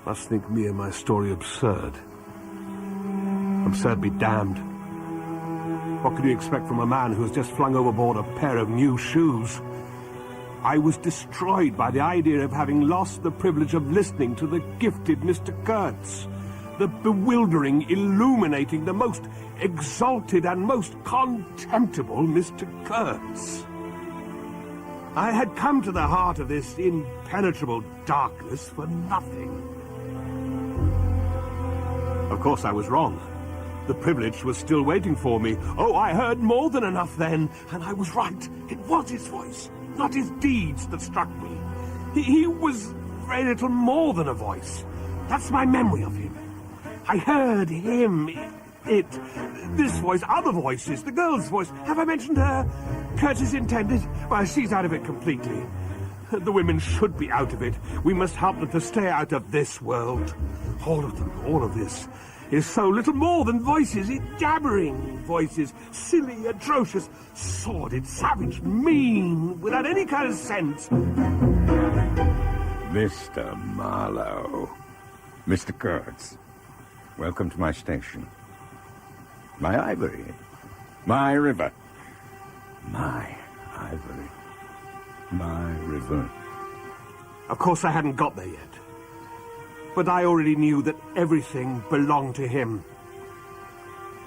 must think me and my story absurd. Absurd be damned. What could you expect from a man who has just flung overboard a pair of new shoes? I was destroyed by the idea of having lost the privilege of listening to the gifted Mr. Kurtz, the bewildering, illuminating, the most exalted and most contemptible Mr. Kurtz. I had come to the heart of this impenetrable darkness for nothing. Of course, I was wrong. The privilege was still waiting for me. Oh, I heard more than enough then, and I was right. It was his voice, not his deeds, that struck me. He was very little more than a voice. That's my memory of him. I heard him, this voice, other voices, the girl's voice. Have I mentioned her? Curtis intended. Well, she's out of it completely. The women should be out of it. We must help them to stay out of this world. All of them, all of this, is so little more than voices. It's jabbering voices. Silly, atrocious, sordid, savage, mean, without any kind of sense. Mr. Marlow. Mr. Kurtz. Welcome to my station. My ivory. My river. My ivory. My river. Of course, I hadn't got there yet. But I already knew that everything belonged to him.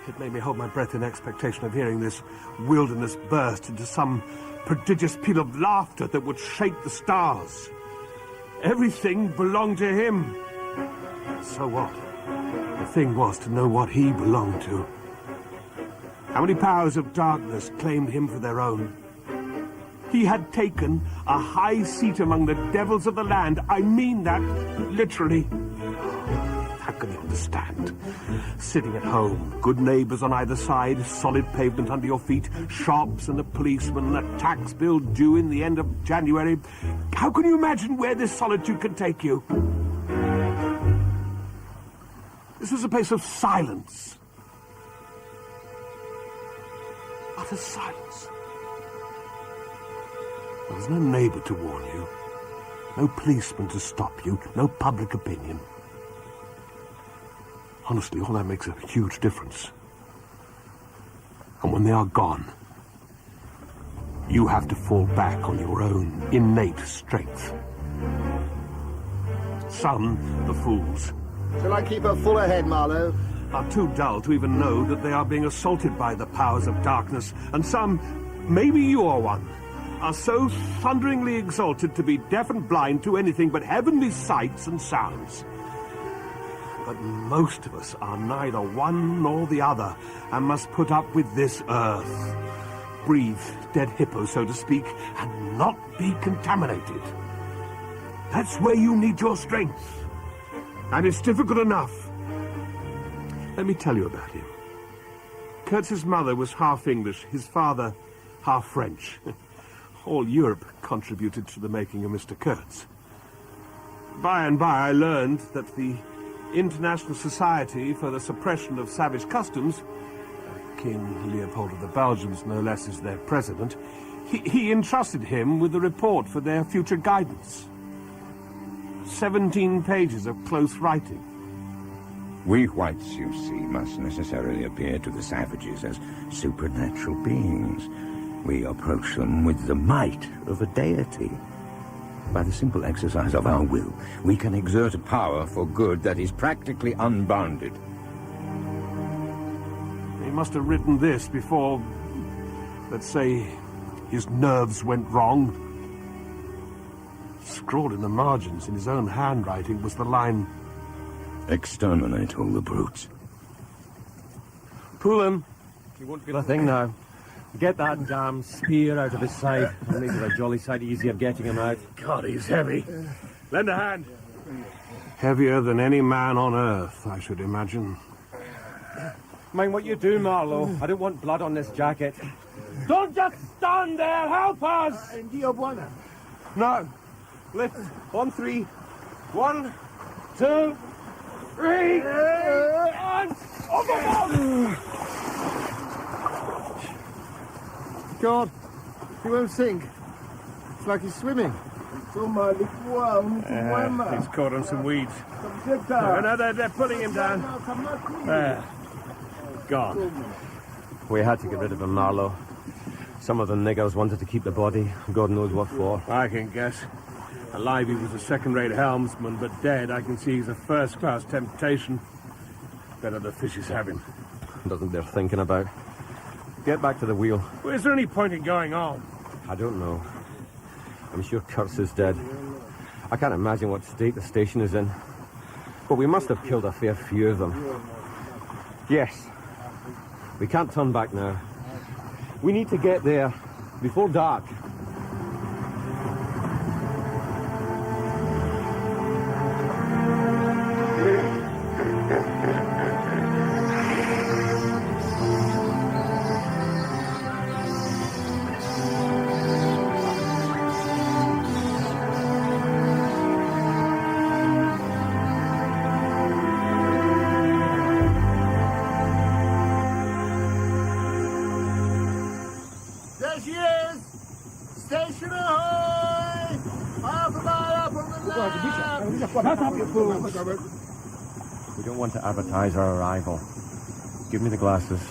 It made me hold my breath in expectation of hearing this wilderness burst into some prodigious peal of laughter that would shake the stars. Everything belonged to him. So what? The thing was to know what he belonged to. How many powers of darkness claimed him for their own? He had taken a high seat among the devils of the land. I mean that literally. How can you understand? Sitting at home, good neighbours on either side, solid pavement under your feet, shops and a policeman, and a tax bill due in the end of January. How can you imagine where this solitude can take you? This was a place of silence. Utter silence. There was no neighbour to warn you, no policeman to stop you, no public opinion. Honestly, all that makes a huge difference. And when they are gone, you have to fall back on your own innate strength. Some, the fools, Shall I keep a fuller head, Marlow? are too dull to even know that they are being assaulted by the powers of darkness, and some, maybe you are one, are so thunderingly exalted to be deaf and blind to anything but heavenly sights and sounds. But most of us are neither one nor the other, and must put up with this earth, breathe dead hippos, so to speak, and not be contaminated. That's where you need your strength. And it's difficult enough. Let me tell you about him. Kurtz's mother was half English, his father half French. All Europe contributed to the making of Mr. Kurtz. By and by I learned that the International Society for the Suppression of Savage Customs, King Leopold of the Belgians no less is their president, he entrusted him with the report for their future guidance. 17 pages of close writing. We whites, you see, must necessarily appear to the savages as supernatural beings. We approach them with the might of a deity. By the simple exercise of our will, we can exert a power for good that is practically unbounded. He must have written this before, let's say, his nerves went wrong. Scrawled in the margins in his own handwriting was the line, "Exterminate all the brutes." Pull him. He won't feel a thing now. Get that damn spear out of his side. It'll make it a jolly sight easier getting him out. God, he's heavy. Lend a hand. Heavier than any man on earth, I should imagine. Mind what you do, Marlow. I don't want blood on this jacket. Don't just stand there! Help us! No. Lift. On 3. 1, 2, 3. And overboard! God, he won't sink. It's like he's swimming. He's caught on some weeds. No, they're pulling him down. There. Gone. We had to get rid of him, Marlow. Some of the niggers wanted to keep the body. God knows what for. I can guess. Alive, he was a second-rate helmsman, but dead, I can see he's a first-class temptation. Better the fishes have him. Doesn't bear thinking about. Get back to the wheel. Well, is there any point in going on? I don't know. I'm sure Kurtz is dead. I can't imagine what state the station is in. But we must have killed a fair few of them. Yes. We can't turn back now. We need to get there before dark. There she is! Station ahoy! Half a mile up on the left! We don't want to advertise our arrival. Give me the glasses.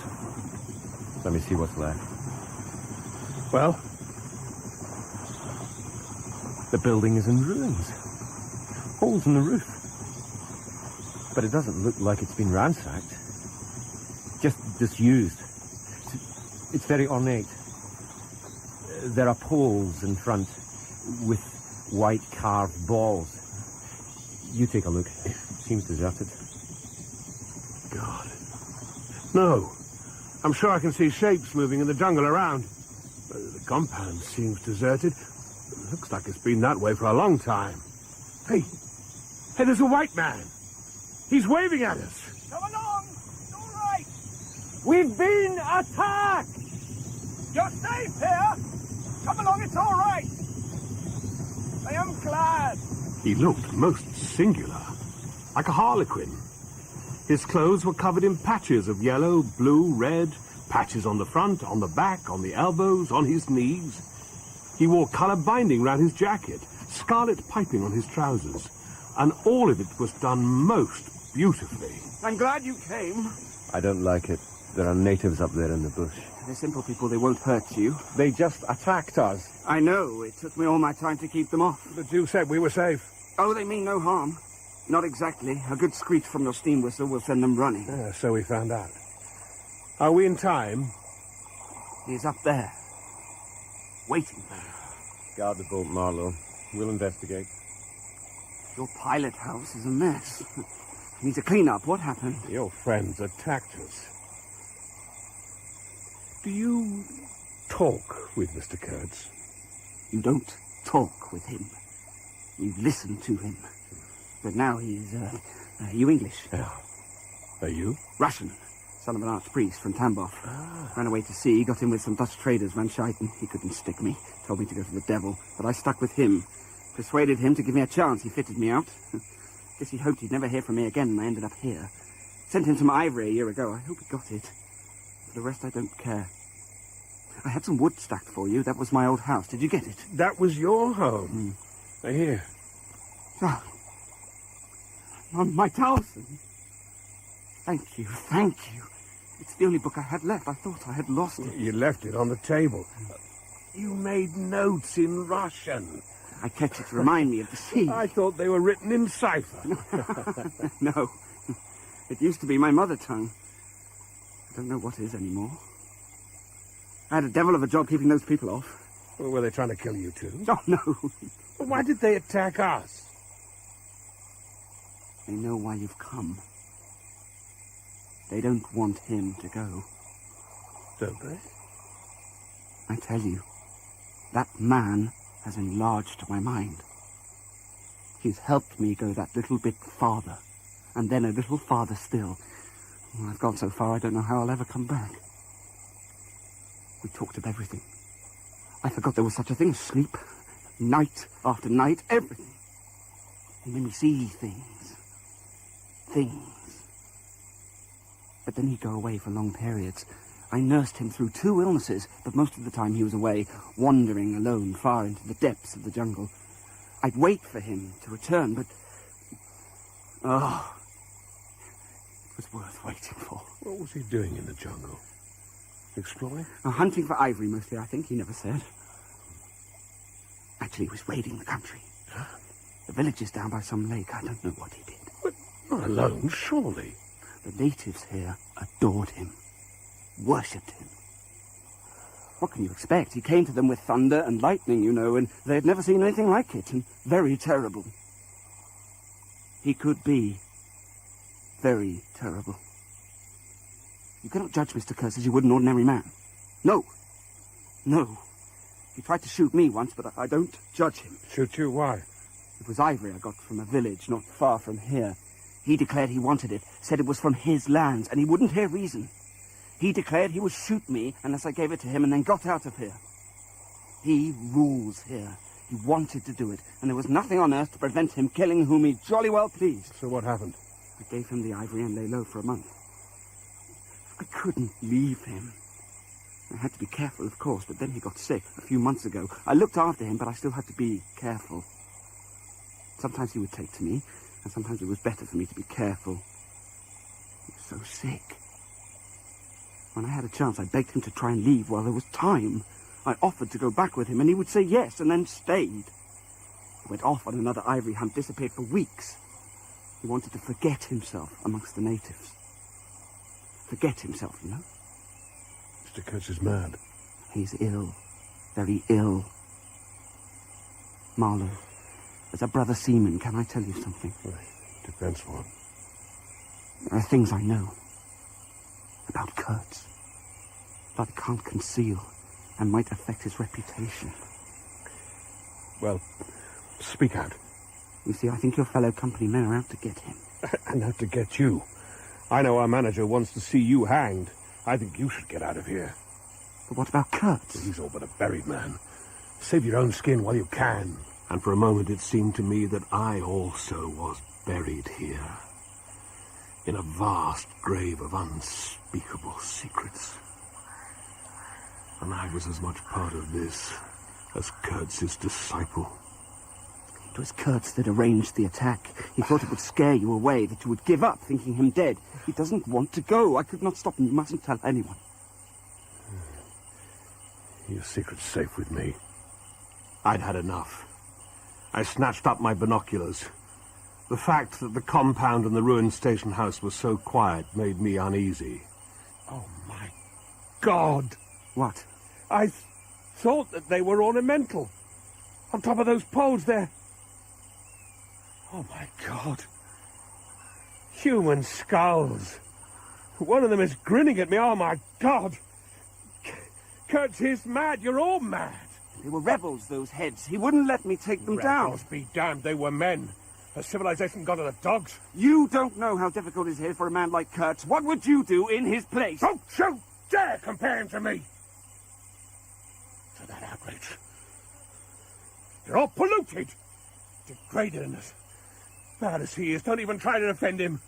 Let me see what's left. Well? The building is in ruins. Holes in the roof. But it doesn't look like it's been ransacked. Just disused. It's very ornate. There are poles in front with white carved balls. You take a look. It seems deserted. God. No. I'm sure I can see shapes moving in the jungle around. The compound seems deserted. It looks like it's been that way for a long time. Hey, there's a white man. He's waving at us. Come along! It's all right! We've been attacked! You're safe here! Come along, it's all right! I am glad! He looked most singular, like a harlequin. His clothes were covered in patches of yellow, blue, red, patches on the front, on the back, on the elbows, on his knees. He wore colour binding round his jacket, scarlet piping on his trousers, and all of it was done most beautifully. I'm glad you came. I don't like it. There are natives up there in the bush. They're simple people, they won't hurt you. They just attacked us. I know, it took me all my time to keep them off. But you said we were safe. Oh, they mean no harm. Not exactly. A good screech from your steam whistle will send them running. Yeah, so we found out. Are we in time? He's up there, waiting for you. Guard the boat, Marlow. We'll investigate. Your pilot house is a mess. Needs a clean-up. What happened? Your friends attacked us. Do you talk with Mr. Kurtz? You don't talk with him. You listen to him. But now he's, you English? Yeah. Are you? Russian. Son of an archpriest from Tambov. Ran away to sea, got in with some Dutch traders, Van Scheiten. He couldn't stick me. Told me to go to the devil. But I stuck with him. Persuaded him to give me a chance. He fitted me out. Guess he hoped he'd never hear from me again, and I ended up here. Sent him some ivory a year ago. I hope he got it. For the rest, I don't care. I had some wood stacked for you. That was my old house. Did you get it? That was your home. Here. Oh. My Towson. Thank you, thank you. It's the only book I had left. I thought I had lost it. You left it on the table. You made notes in Russian. I kept it to remind me of the sea. I thought they were written in cipher. No. It used to be my mother tongue. I don't know what is anymore. I had a devil of a job keeping those people off. Well, were they trying to kill you too? Oh, no. Well, why did they attack us? They know why you've come. They don't want him to go. Don't they? I tell you, that man has enlarged my mind. He's helped me go that little bit farther, and then a little farther still. Well, I've gone so far I don't know how I'll ever come back. We talked of everything. I forgot there was such a thing as sleep. Night after night, everything. He made me see things. But then he'd go away for long periods. I nursed him through 2 illnesses, but most of the time he was away, wandering alone far into the depths of the jungle. I'd wait for him to return, but... oh, it was worth waiting for. What was he doing in the jungle? Exploring? Hunting for ivory, mostly, I think. He never said. Actually, he was raiding the country. The villages down by some lake. I don't know what he did. But not alone, surely. The natives here adored him. Worshipped him. What can you expect? He came to them with thunder and lightning, you know, and they had never seen anything like it, and very terrible. He could be very terrible. You cannot judge Mr. Kurtz as you would an ordinary man. No. No. He tried to shoot me once, but I don't judge him. Shoot you? Why? It was ivory I got from a village not far from here. He declared he wanted it, said it was from his lands, and he wouldn't hear reason. He declared he would shoot me unless I gave it to him and then got out of here. He rules here. He wanted to do it, and there was nothing on earth to prevent him killing whom he jolly well pleased. So what happened? I gave him the ivory and lay low for a month. I couldn't leave him. I had to be careful, of course, but then he got sick a few months ago. I looked after him, but I still had to be careful. Sometimes he would take to me, and sometimes it was better for me to be careful. He was so sick. When I had a chance, I begged him to try and leave while there was time. I offered to go back with him, and he would say yes, and then stayed. He went off on another ivory hunt, disappeared for weeks. He wanted to forget himself amongst the natives. Forget himself, you know? Mr. Kurtz is mad. He's ill. Very ill. Marlow, as a brother seaman, can I tell you something? Depends what. There are things I know about Kurtz that I can't conceal. and might affect his reputation. Well, speak out. You see, I think your fellow company men are out to get him. And out to get you. I know our manager wants to see you hanged. I think you should get out of here. But what about Kurtz? He's all but a buried man. Save your own skin while you can. And for a moment it seemed to me that I also was buried here. In a vast grave of unspeakable secrets. And I was as much part of this as Kurtz's disciple. It was Kurtz that arranged the attack. He thought it would scare you away, that you would give up, thinking him dead. He doesn't want to go. I could not stop him. You mustn't tell anyone. Your secret's safe with me. I'd had enough. I snatched up my binoculars. The fact that the compound and the ruined station house was so quiet made me uneasy. Oh, my God! What? I thought that they were ornamental. On top of those poles there. Oh, my God. Human skulls. One of them is grinning at me. Oh, my God. Kurtz is mad. You're all mad. They were rebels, those heads. He wouldn't let me take them down. Rebels be damned. They were men. Has civilization gone to the dogs? You don't know how difficult it is here for a man like Kurtz. What would you do in his place? Don't you dare compare him to me! To that outrage. You're all polluted. Degraded and as bad as he is. Don't even try to defend him.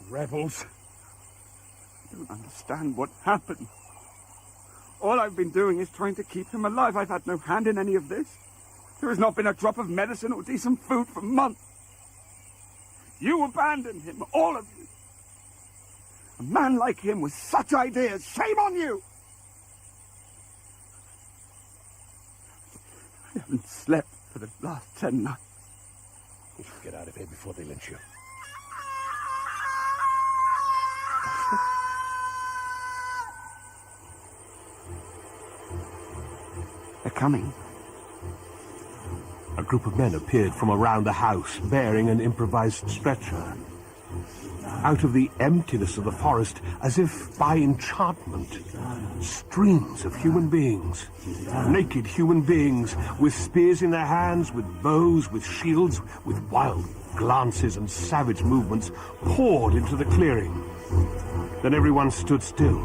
Rebels. I don't understand what happened. All I've been doing is trying to keep him alive. I've had no hand in any of this. There has not been a drop of medicine or decent food for months. You abandoned him, all of you. A man like him with such ideas, shame on you! I haven't slept for the last 10 nights. You should get out of here before they lynch you. They're coming. A group of men appeared from around the house, bearing an improvised stretcher. Out of the emptiness of the forest, as if by enchantment, streams of human beings, naked human beings, with spears in their hands, with bows, with shields, with wild glances and savage movements, poured into the clearing. Then everyone stood still,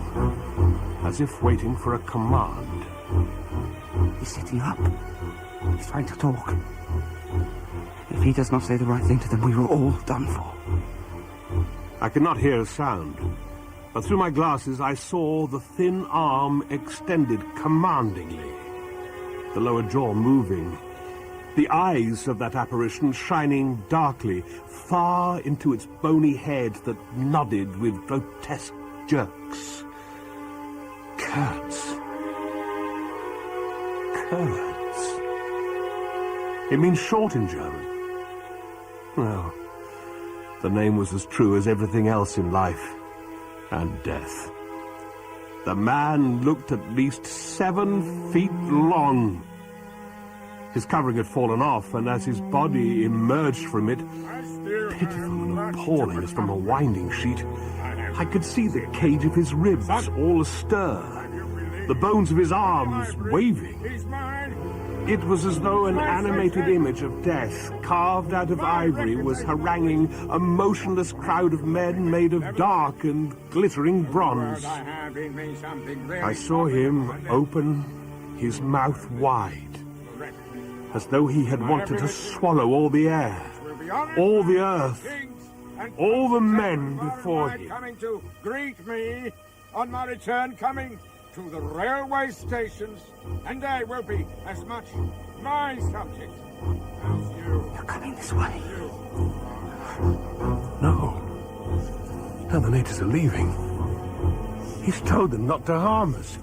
as if waiting for a command. He's sitting up. He's trying to talk. If he does not say the right thing to them, we are all done for. I could not hear a sound, but through my glasses I saw the thin arm extended commandingly, the lower jaw moving, the eyes of that apparition shining darkly far into its bony head that nodded with grotesque jerks. Kurtz. Kurtz. It means short in German. Well, the name was as true as everything else in life and death. The man looked at least 7 feet long. His covering had fallen off, and as his body emerged from it, pitiful and appalling as from a winding sheet, I could see the cage of his ribs all astir, the bones of his arms waving. It was as though an animated image of death, carved out of ivory, was haranguing a motionless crowd of men made of dark and glittering bronze. I saw him open his mouth wide, as though he had wanted to swallow all the air, all the earth, all the men before him. Coming to greet me on my return, coming to the railway stations, and they will be as much my subject as you. You're coming this way. No. Now the natives are leaving. He's told them not to harm us.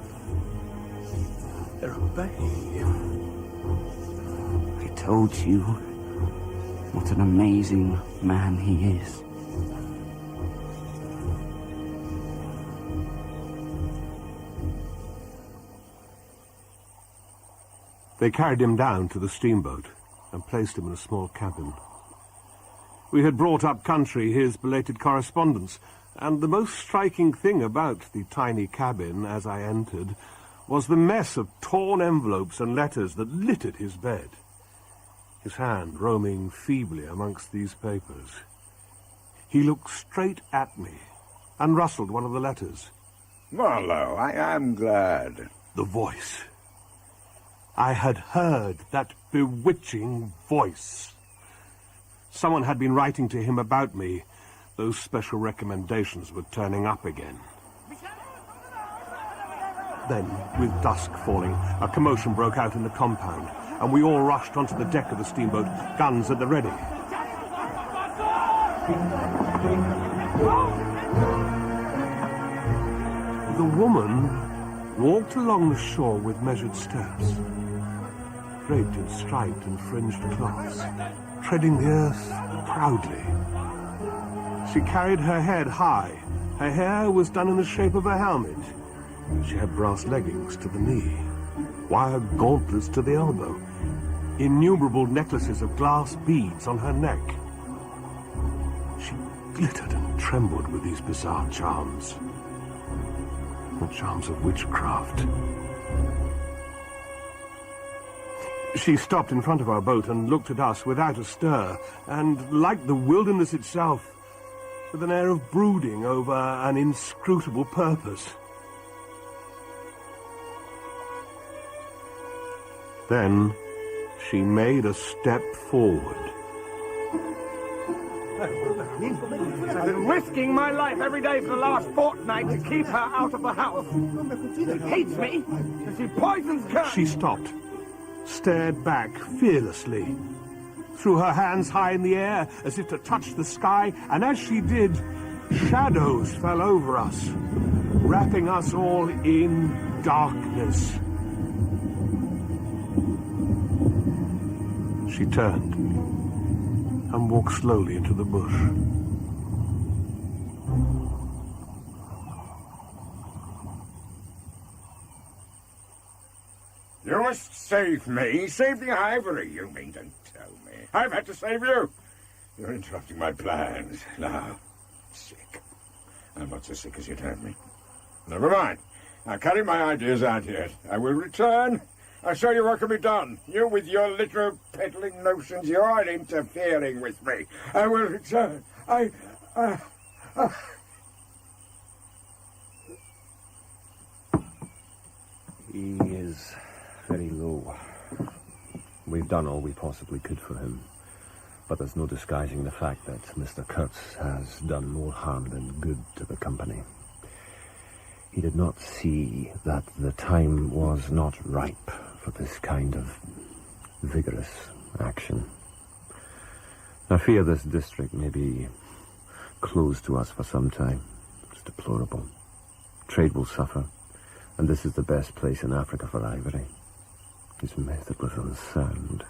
They're obeying him. I told you what an amazing man he is. They carried him down to the steamboat and placed him in a small cabin. We had brought up country his belated correspondence, and the most striking thing about the tiny cabin as I entered was the mess of torn envelopes and letters that littered his bed. His hand roaming feebly amongst these papers. He looked straight at me and rustled one of the letters. Marlow, I am glad. The voice. I had heard that bewitching voice. Someone had been writing to him about me. Those special recommendations were turning up again. Then, with dusk falling, a commotion broke out in the compound, and we all rushed onto the deck of the steamboat, guns at the ready. The woman walked along the shore with measured steps, draped in striped and fringed cloths, treading the earth proudly. She carried her head high. Her hair was done in the shape of a helmet. She had brass leggings to the knee, wire gauntlets to the elbow, innumerable necklaces of glass beads on her neck. She glittered and trembled with these bizarre charms, the charms of witchcraft. She stopped in front of our boat and looked at us without a stir, and, like the wilderness itself, with an air of brooding over an inscrutable purpose. Then she made a step forward. I've been risking my life every day for the last fortnight to keep her out of the house. She hates me, and she poisons Kurtz. She stopped, stared back fearlessly, threw her hands high in the air as if to touch the sky, and as she did, shadows fell over us, wrapping us all in darkness. She turned and walked slowly into the bush. You must save me. Save the ivory, you mean to tell me. I've had to save you. You're interrupting my plans. Now, sick. I'm not so sick as you'd have me. Never mind. I'll carry my ideas out yet. I will return. I'll show you what can be done. You with your little peddling notions, you're interfering with me. I will return. He is very low. We've done all we possibly could for him. But there's no disguising the fact that Mr. Kurtz has done more harm than good to the company. He did not see that the time was not ripe for this kind of vigorous action. I fear this district may be closed to us for some time. It's deplorable. Trade will suffer, and this is the best place in Africa for ivory. His method was unsound.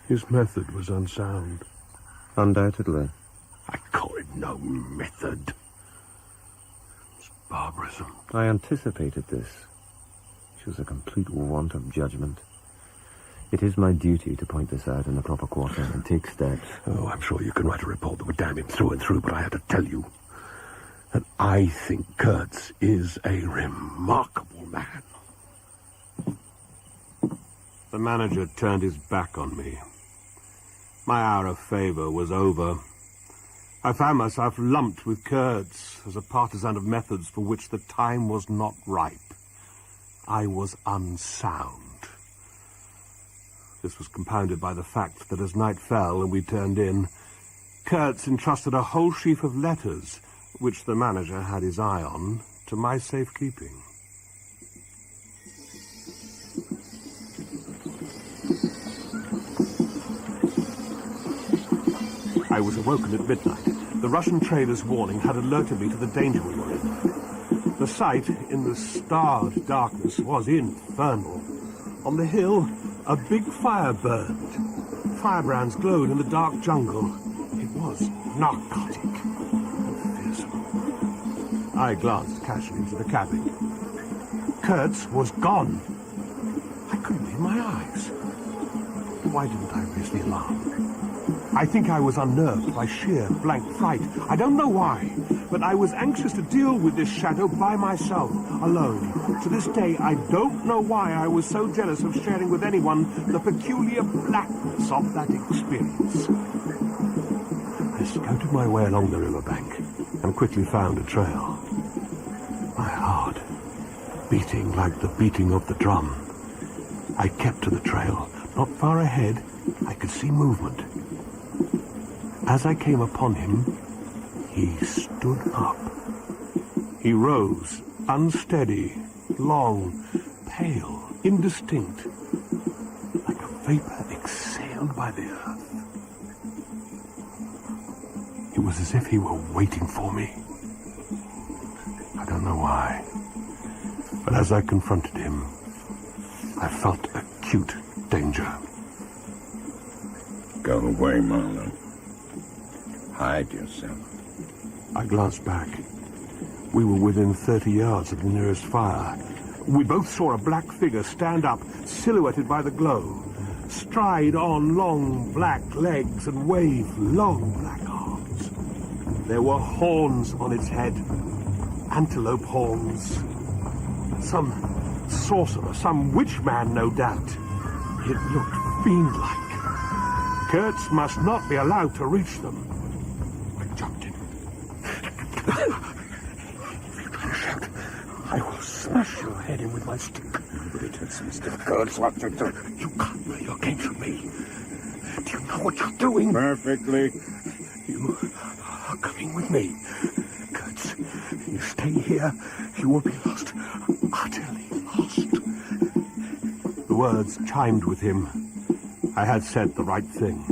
His method was unsound. Undoubtedly. I call it no method. It's barbarism. I anticipated this. She was a complete want of judgment. It is my duty to point this out in the proper quarter and take steps. Oh, I'm sure you can write a report that would damn him through and through, but I have to tell you that I think Kurtz is a remarkable man. The manager turned his back on me. My hour of favor was over. I found myself lumped with Kurtz as a partisan of methods for which the time was not ripe. I was unsound. This was compounded by the fact that as night fell and we turned in, Kurtz entrusted a whole sheaf of letters, which the manager had his eye on, to my safekeeping. I was awoken at midnight. The Russian trader's warning had alerted me to the danger we were in. The sight, in the starred darkness, was infernal. On the hill, a big fire burned. Firebrands glowed in the dark jungle. It was narcotic and fearsome. I glanced casually into the cabin. Kurtz was gone. I couldn't believe my eyes. Why didn't I raise the alarm? I think I was unnerved by sheer blank fright. I don't know why, but I was anxious to deal with this shadow by myself, alone. To this day, I don't know why I was so jealous of sharing with anyone the peculiar blackness of that experience. I scouted my way along the riverbank and quickly found a trail. My heart beating like the beating of the drum. I kept to the trail. Not far ahead, I could see movement. As I came upon him, he stood up. He rose, unsteady, long, pale, indistinct, like a vapor exhaled by the earth. It was as if he were waiting for me. I don't know why, but as I confronted him, I felt acute danger. Go away, Marlow. Hide yourself. I glanced back. We were within 30 yards of the nearest fire. We both saw a black figure stand up, silhouetted by the glow, stride on long black legs and wave long black arms. There were horns on its head, antelope horns. Some sorcerer, some witch man, no doubt. It looked fiend-like. Kurtz must not be allowed to reach them. I jumped in. If you try to shout, I will smash your head in with my stick. Nobody tells Mr. Kurtz what to do. You can't play your games with me. Do you know what you're doing? Perfectly. You are coming with me. Kurtz, you stay here, you will be lost. Utterly lost. The words chimed with him. I had said the right thing.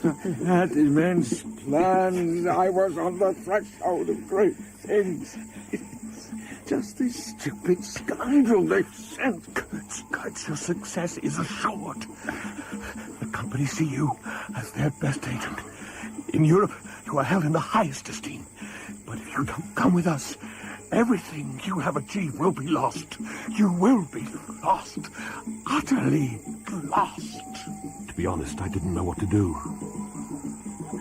I had immense plans. I was on the threshold of great things. It's just this stupid scoundrel they've sent. Kurtz, your success is assured. The company see you as their best agent. In Europe, you are held in the highest esteem. But if you don't come with us, everything you have achieved will be lost. You will be lost. Utterly lost. To be honest, I didn't know what to do.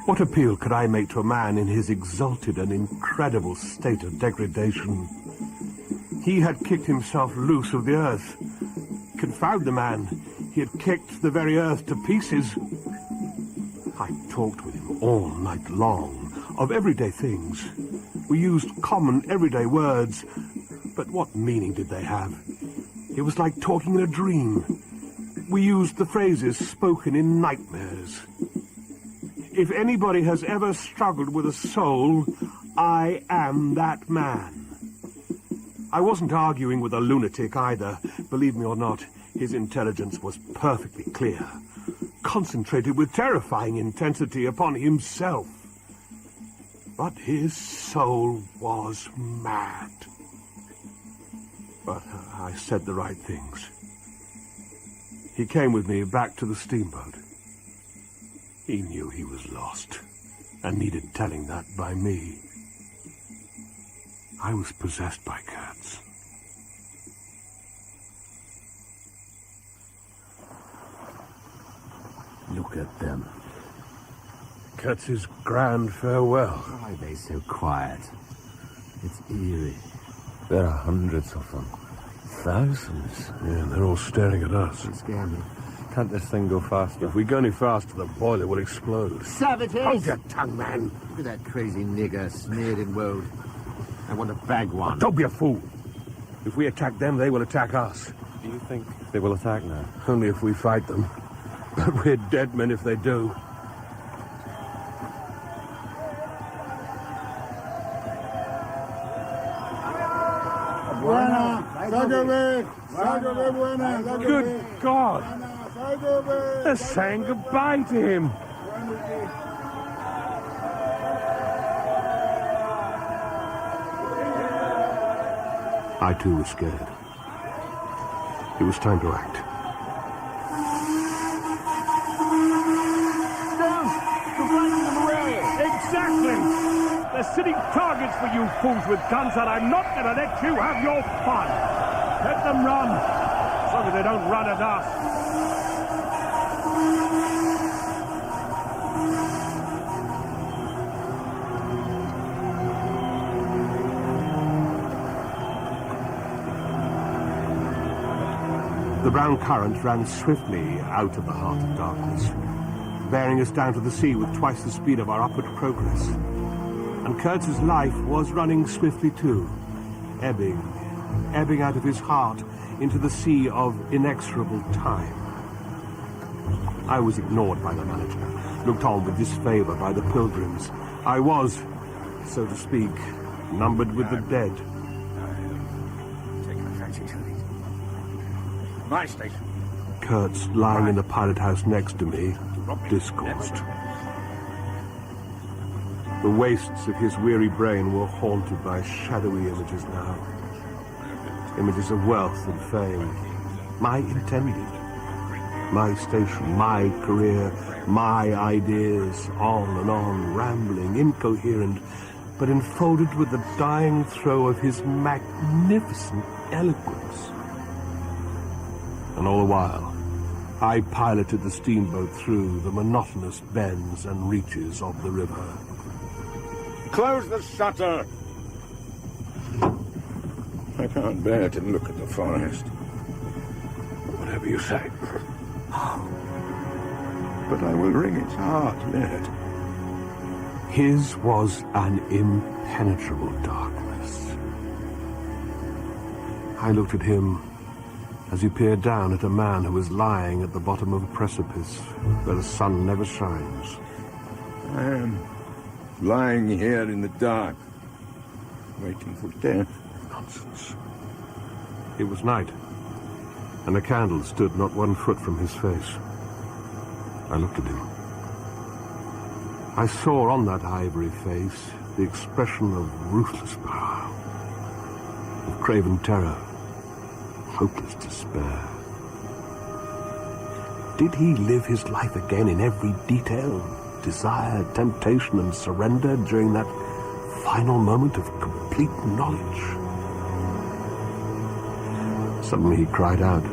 What appeal could I make to a man in his exalted and incredible state of degradation? He had kicked himself loose of the earth. Confound the man. He had kicked the very earth to pieces. I talked with him all night long of everyday things. We used common everyday words, but what meaning did they have? It was like talking in a dream. We used the phrases spoken in nightmares. If anybody has ever struggled with a soul, I am that man. I wasn't arguing with a lunatic either. Believe me or not, his intelligence was perfectly clear, concentrated with terrifying intensity upon himself. But his soul was mad. But I said the right things. He came with me back to the steamboat. He knew he was lost, and needed telling that by me. I was possessed by Kurtz. Look at them. Kurtz's grand farewell. Why are they so quiet? It's eerie. There are hundreds of them. Thousands. Yeah, they're all staring at us. It scares me. Can't this thing go faster? If we go any faster, the boiler will explode. Savages! Hold your tongue, man. Look at that crazy nigger smeared in woad. I want to bag one. Don't be a fool. If we attack them, they will attack us. Do you think they will attack now? Only if we fight them. But we're dead men if they do. Good God! They're saying goodbye to him. I too was scared. It was time to act. Exactly! They're sitting targets for you fools with guns, and I'm not going to let you have your fun. Let them run, so that they don't run at us. The brown current ran swiftly out of the heart of darkness, bearing us down to the sea with twice the speed of our upward progress. And Kurtz's life was running swiftly too, ebbing out of his heart into the sea of inexorable time. I was ignored by the manager, looked on with disfavor by the pilgrims. I was, so to speak, numbered with the dead. Taking a fancy to these. My station. Kurtz, lying in the pilot house next to me, discoursed. The wastes of his weary brain were haunted by shadowy images now. Images of wealth and fame. My intended. My station, my career, my ideas, on and on, rambling, incoherent, but enfolded with the dying throe of his magnificent eloquence. And all the while, I piloted the steamboat through the monotonous bends and reaches of the river. Close the shutter! I can't bear to look at the forest. Whatever you say. But I will wring its heart yet. His was an impenetrable darkness. I looked at him as he peered down at a man who was lying at the bottom of a precipice where the sun never shines. I am lying here in the dark, waiting for death. Nonsense. It was night, and a candle stood not 1 foot from his face. I looked at him. I saw on that ivory face the expression of ruthless power, of craven terror, hopeless despair. Did he live his life again in every detail? Desire, temptation, and surrender during that final moment of complete knowledge? Suddenly he cried out.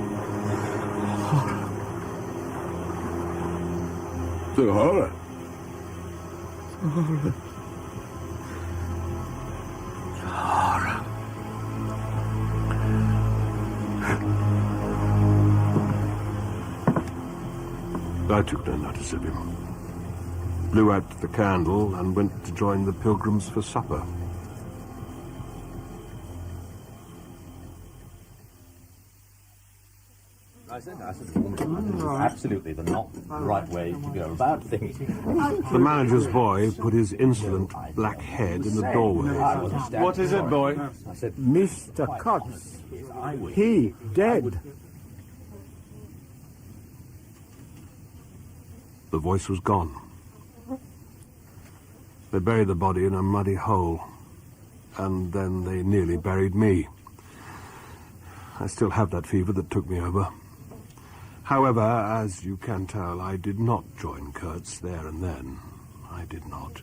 The horror. Horror. Horror. I took no notice of him. Blew out the candle and went to join the pilgrims for supper. Absolutely not the right way to go about things. The manager's boy put his insolent black head in the doorway. What is it, boy? I said, Mr. Kurtz. He dead. The voice was gone. They buried the body in a muddy hole, and then they nearly buried me. I still have that fever that took me over. However, as you can tell, I did not join Kurtz there and then. I did not.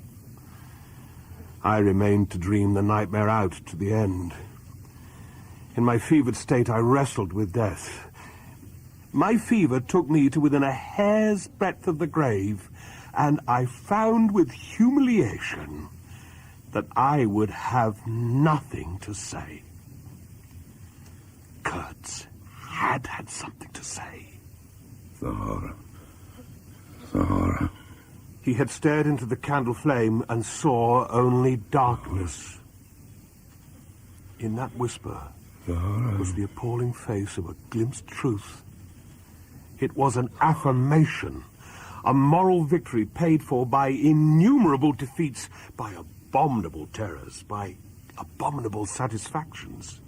I remained to dream the nightmare out to the end. In my fevered state, I wrestled with death. My fever took me to within a hair's breadth of the grave, and I found with humiliation that I would have nothing to say. Kurtz had something to say. The horror. The horror. He had stared into the candle flame and saw only darkness. In that whisper was the appalling face of a glimpsed truth. It was an affirmation, a moral victory paid for by innumerable defeats, by abominable terrors, by abominable satisfactions.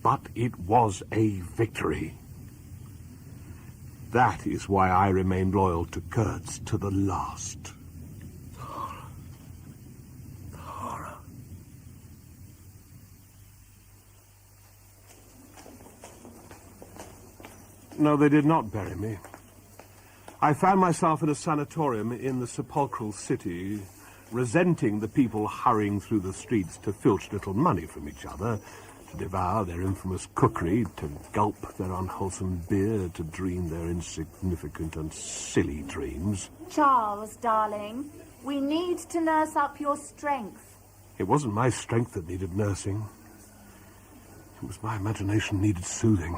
But it was a victory. That is why I remained loyal to Kurtz to the last. The horror. The horror. No, they did not bury me. I found myself in a sanatorium in the sepulchral city, resenting the people hurrying through the streets to filch little money from each other, to devour their infamous cookery, to gulp their unwholesome beer, to dream their insignificant and silly dreams. Charles, darling, we need to nurse up your strength. It wasn't my strength that needed nursing. It was my imagination needed soothing.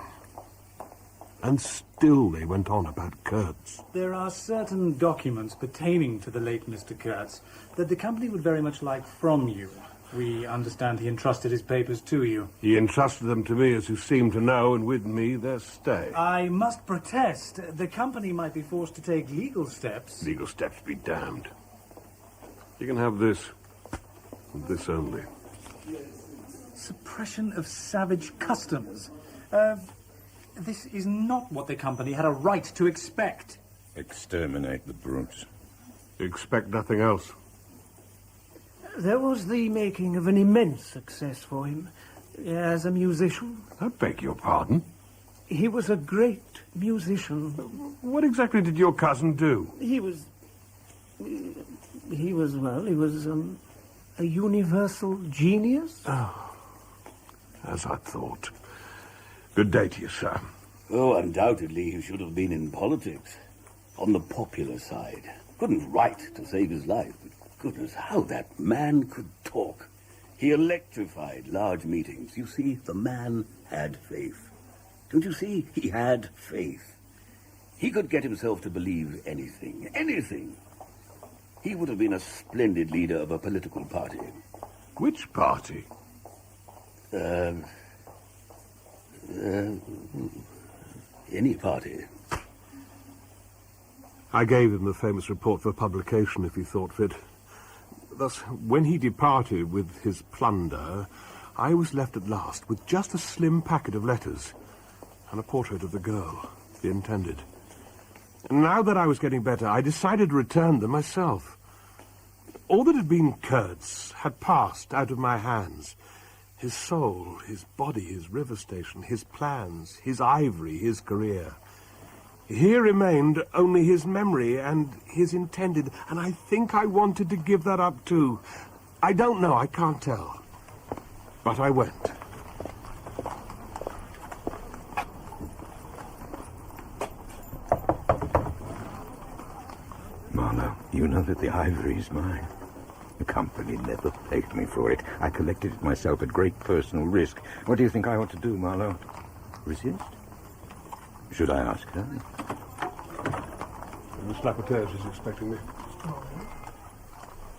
And still they went on about Kurtz. There are certain documents pertaining to the late Mr. Kurtz that the company would very much like from you. We understand he entrusted his papers to you. He entrusted them to me, as you seem to know, and with me their stay. I must protest. The company might be forced to take legal steps. Legal steps be damned. You can have this. And this only. Suppression of savage customs. This is not what the company had a right to expect. Exterminate the brutes. Expect nothing else. There was the making of an immense success for him as a musician. I beg your pardon? He was a great musician. What exactly did your cousin do? He was a universal genius. Oh, as I thought. Good day to you, sir. Oh, undoubtedly he should have been in politics. On the popular side. Couldn't write to save his life, but goodness, how that man could talk. He electrified large meetings. You see, the man had faith. Don't you see? He had faith. He could get himself to believe anything. Anything. He would have been a splendid leader of a political party. Which party? Any party. I gave him the famous report for publication if he thought fit. Thus, when he departed with his plunder, I was left at last with just a slim packet of letters and a portrait of the girl, the intended. And now that I was getting better, I decided to return them myself. All that had been Kurtz had passed out of my hands. His soul, his body, his river station, his plans, his ivory, his career. Here remained only his memory and his intended, and I think I wanted to give that up too. I don't know, I can't tell. But I went. Marlow, you know that the ivory is mine. The company never paid me for it. I collected it myself at great personal risk. What do you think I ought to do, Marlow? Resist? Should I ask her? Miss Blackwood is expecting me.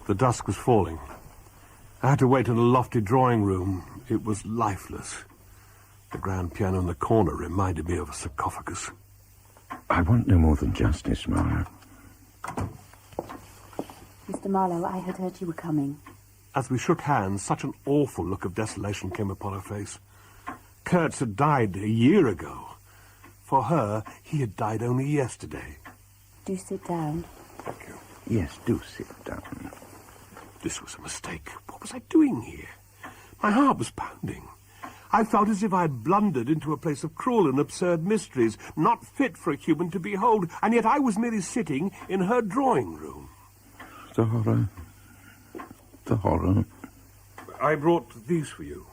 The dusk was falling. I had to wait in a lofty drawing room. It was lifeless. The grand piano in the corner reminded me of a sarcophagus. I want no more than justice, Marlow. Mr. Marlow, I had heard you were coming. As we shook hands, such an awful look of desolation came upon her face. Kurtz had died a year ago. For her, he had died only yesterday. Do sit down. Thank you. Yes, do sit down. This was a mistake. What was I doing here? My heart was pounding. I felt as if I had blundered into a place of cruel and absurd mysteries, not fit for a human to behold, and yet I was merely sitting in her drawing room. The horror. The horror. I brought these for you.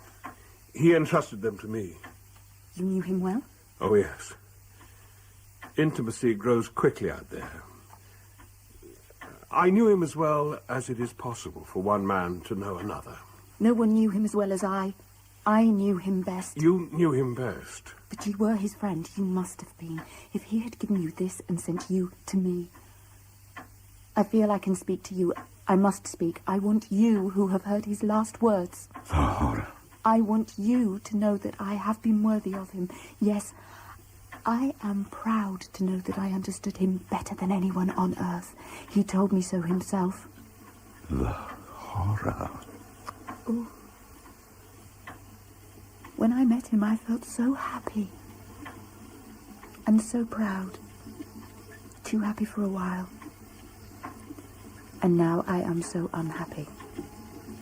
He entrusted them to me. You knew him well? Oh, yes. Intimacy grows quickly out there. I knew him as well as it is possible for one man to know another. No one knew him as well as I. I knew him best. You knew him best. But you were his friend. You must have been. If he had given you this and sent you to me. I feel I can speak to you. I must speak. I want you who have heard his last words. The horror. I want you to know that I have been worthy of him. Yes, I am proud to know that I understood him better than anyone on earth. He told me so himself. The horror. Oh. When I met him, I felt so happy. And so proud. Too happy for a while. And now I am so unhappy.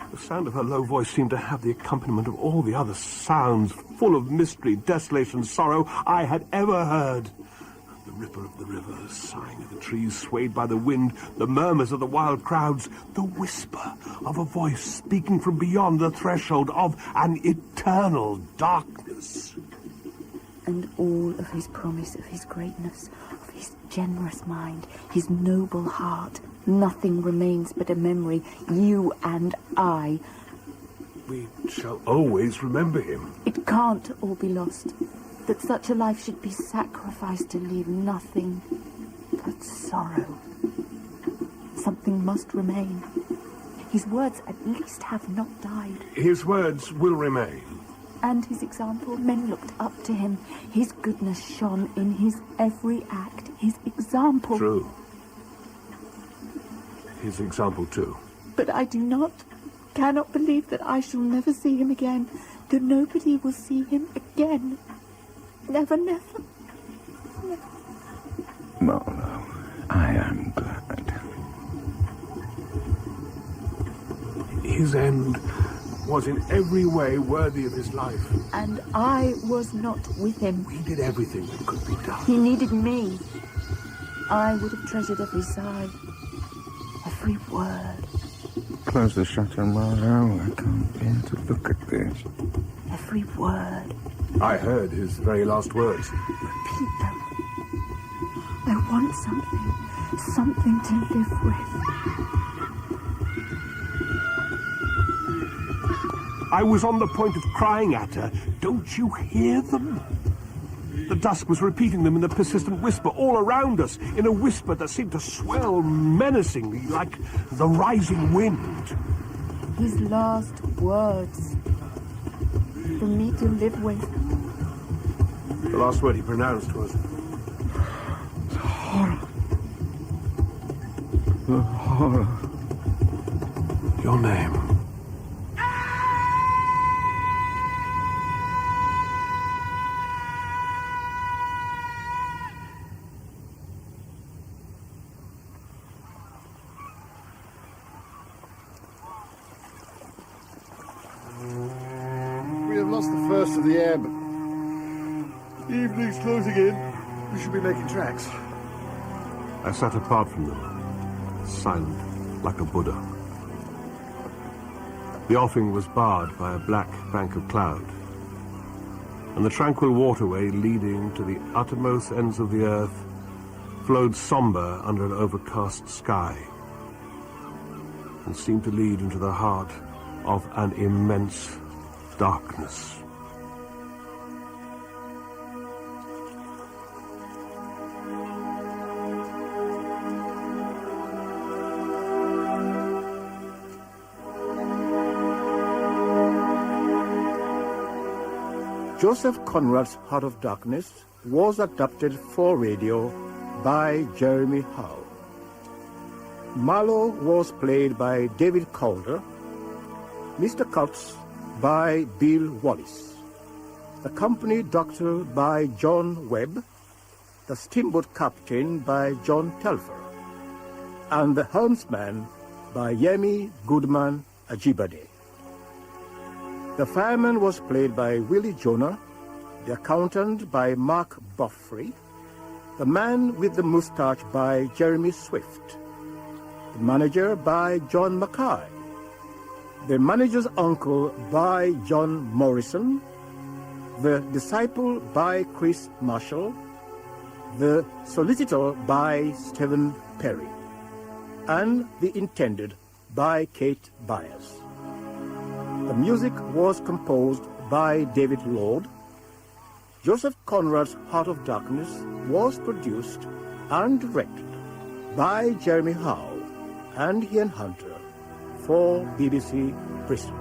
The sound of her low voice seemed to have the accompaniment of all the other sounds, full of mystery, desolation, sorrow, I had ever heard. The ripple of the river, sighing of the trees swayed by the wind, the murmurs of the wild crowds, the whisper of a voice speaking from beyond the threshold of an eternal darkness. And all of his promise of his greatness, of his generous mind, his noble heart. Nothing remains but a memory, you and I. We shall always remember him. It can't all be lost. that such a life should be sacrificed to leave nothing but sorrow. Something must remain. His words at least have not died. His words will remain. And his example, men looked up to him. His goodness shone in his every act. His example. True. His example, too. But I cannot believe that I shall never see him again. That nobody will see him again. Never, never. Marlow, I am glad. His end was in every way worthy of his life. And I was not with him. We did everything that could be done. He needed me. I would have treasured every sigh, every word. Close the shutter, Marlow. I can't bear to look at this. Every word. I heard his very last words. Repeat them. I want something to live with. I was on the point of crying at her. Don't you hear them? The dusk was repeating them in a persistent whisper all around us, in a whisper that seemed to swell menacingly like the rising wind. His last words. For me to live with. The last word he pronounced was... The horror. The horror. Your name. Lost the first of the air, but the evening's closing in. We should be making tracks. I sat apart from them, silent, like a Buddha. The offing was barred by a black bank of cloud, and the tranquil waterway leading to the uttermost ends of the earth flowed somber under an overcast sky, and seemed to lead into the heart of an immense darkness. Joseph Conrad's Heart of Darkness was adapted for radio by Jeremy Howe. Marlow was played by David Calder, Mr Kurtz by Bill Wallis, the company doctor by John Webb, the steamboat captain by John Telfer, and the helmsman by Yemi Goodman Ajibade. The fireman was played by Willie Jonah, the accountant by Mark Buffrey, the man with the moustache by Jeremy Swift, the manager by John Mackay, the manager's uncle by John Morrison, the disciple by Kris Marshall, the solicitor by Stephen Perry, and the intended by Kate Byers. The music was composed by David Lord. Joseph Conrad's Heart of Darkness was produced and directed by Jeremy Howe and Ian Hunter for BBC Bristol.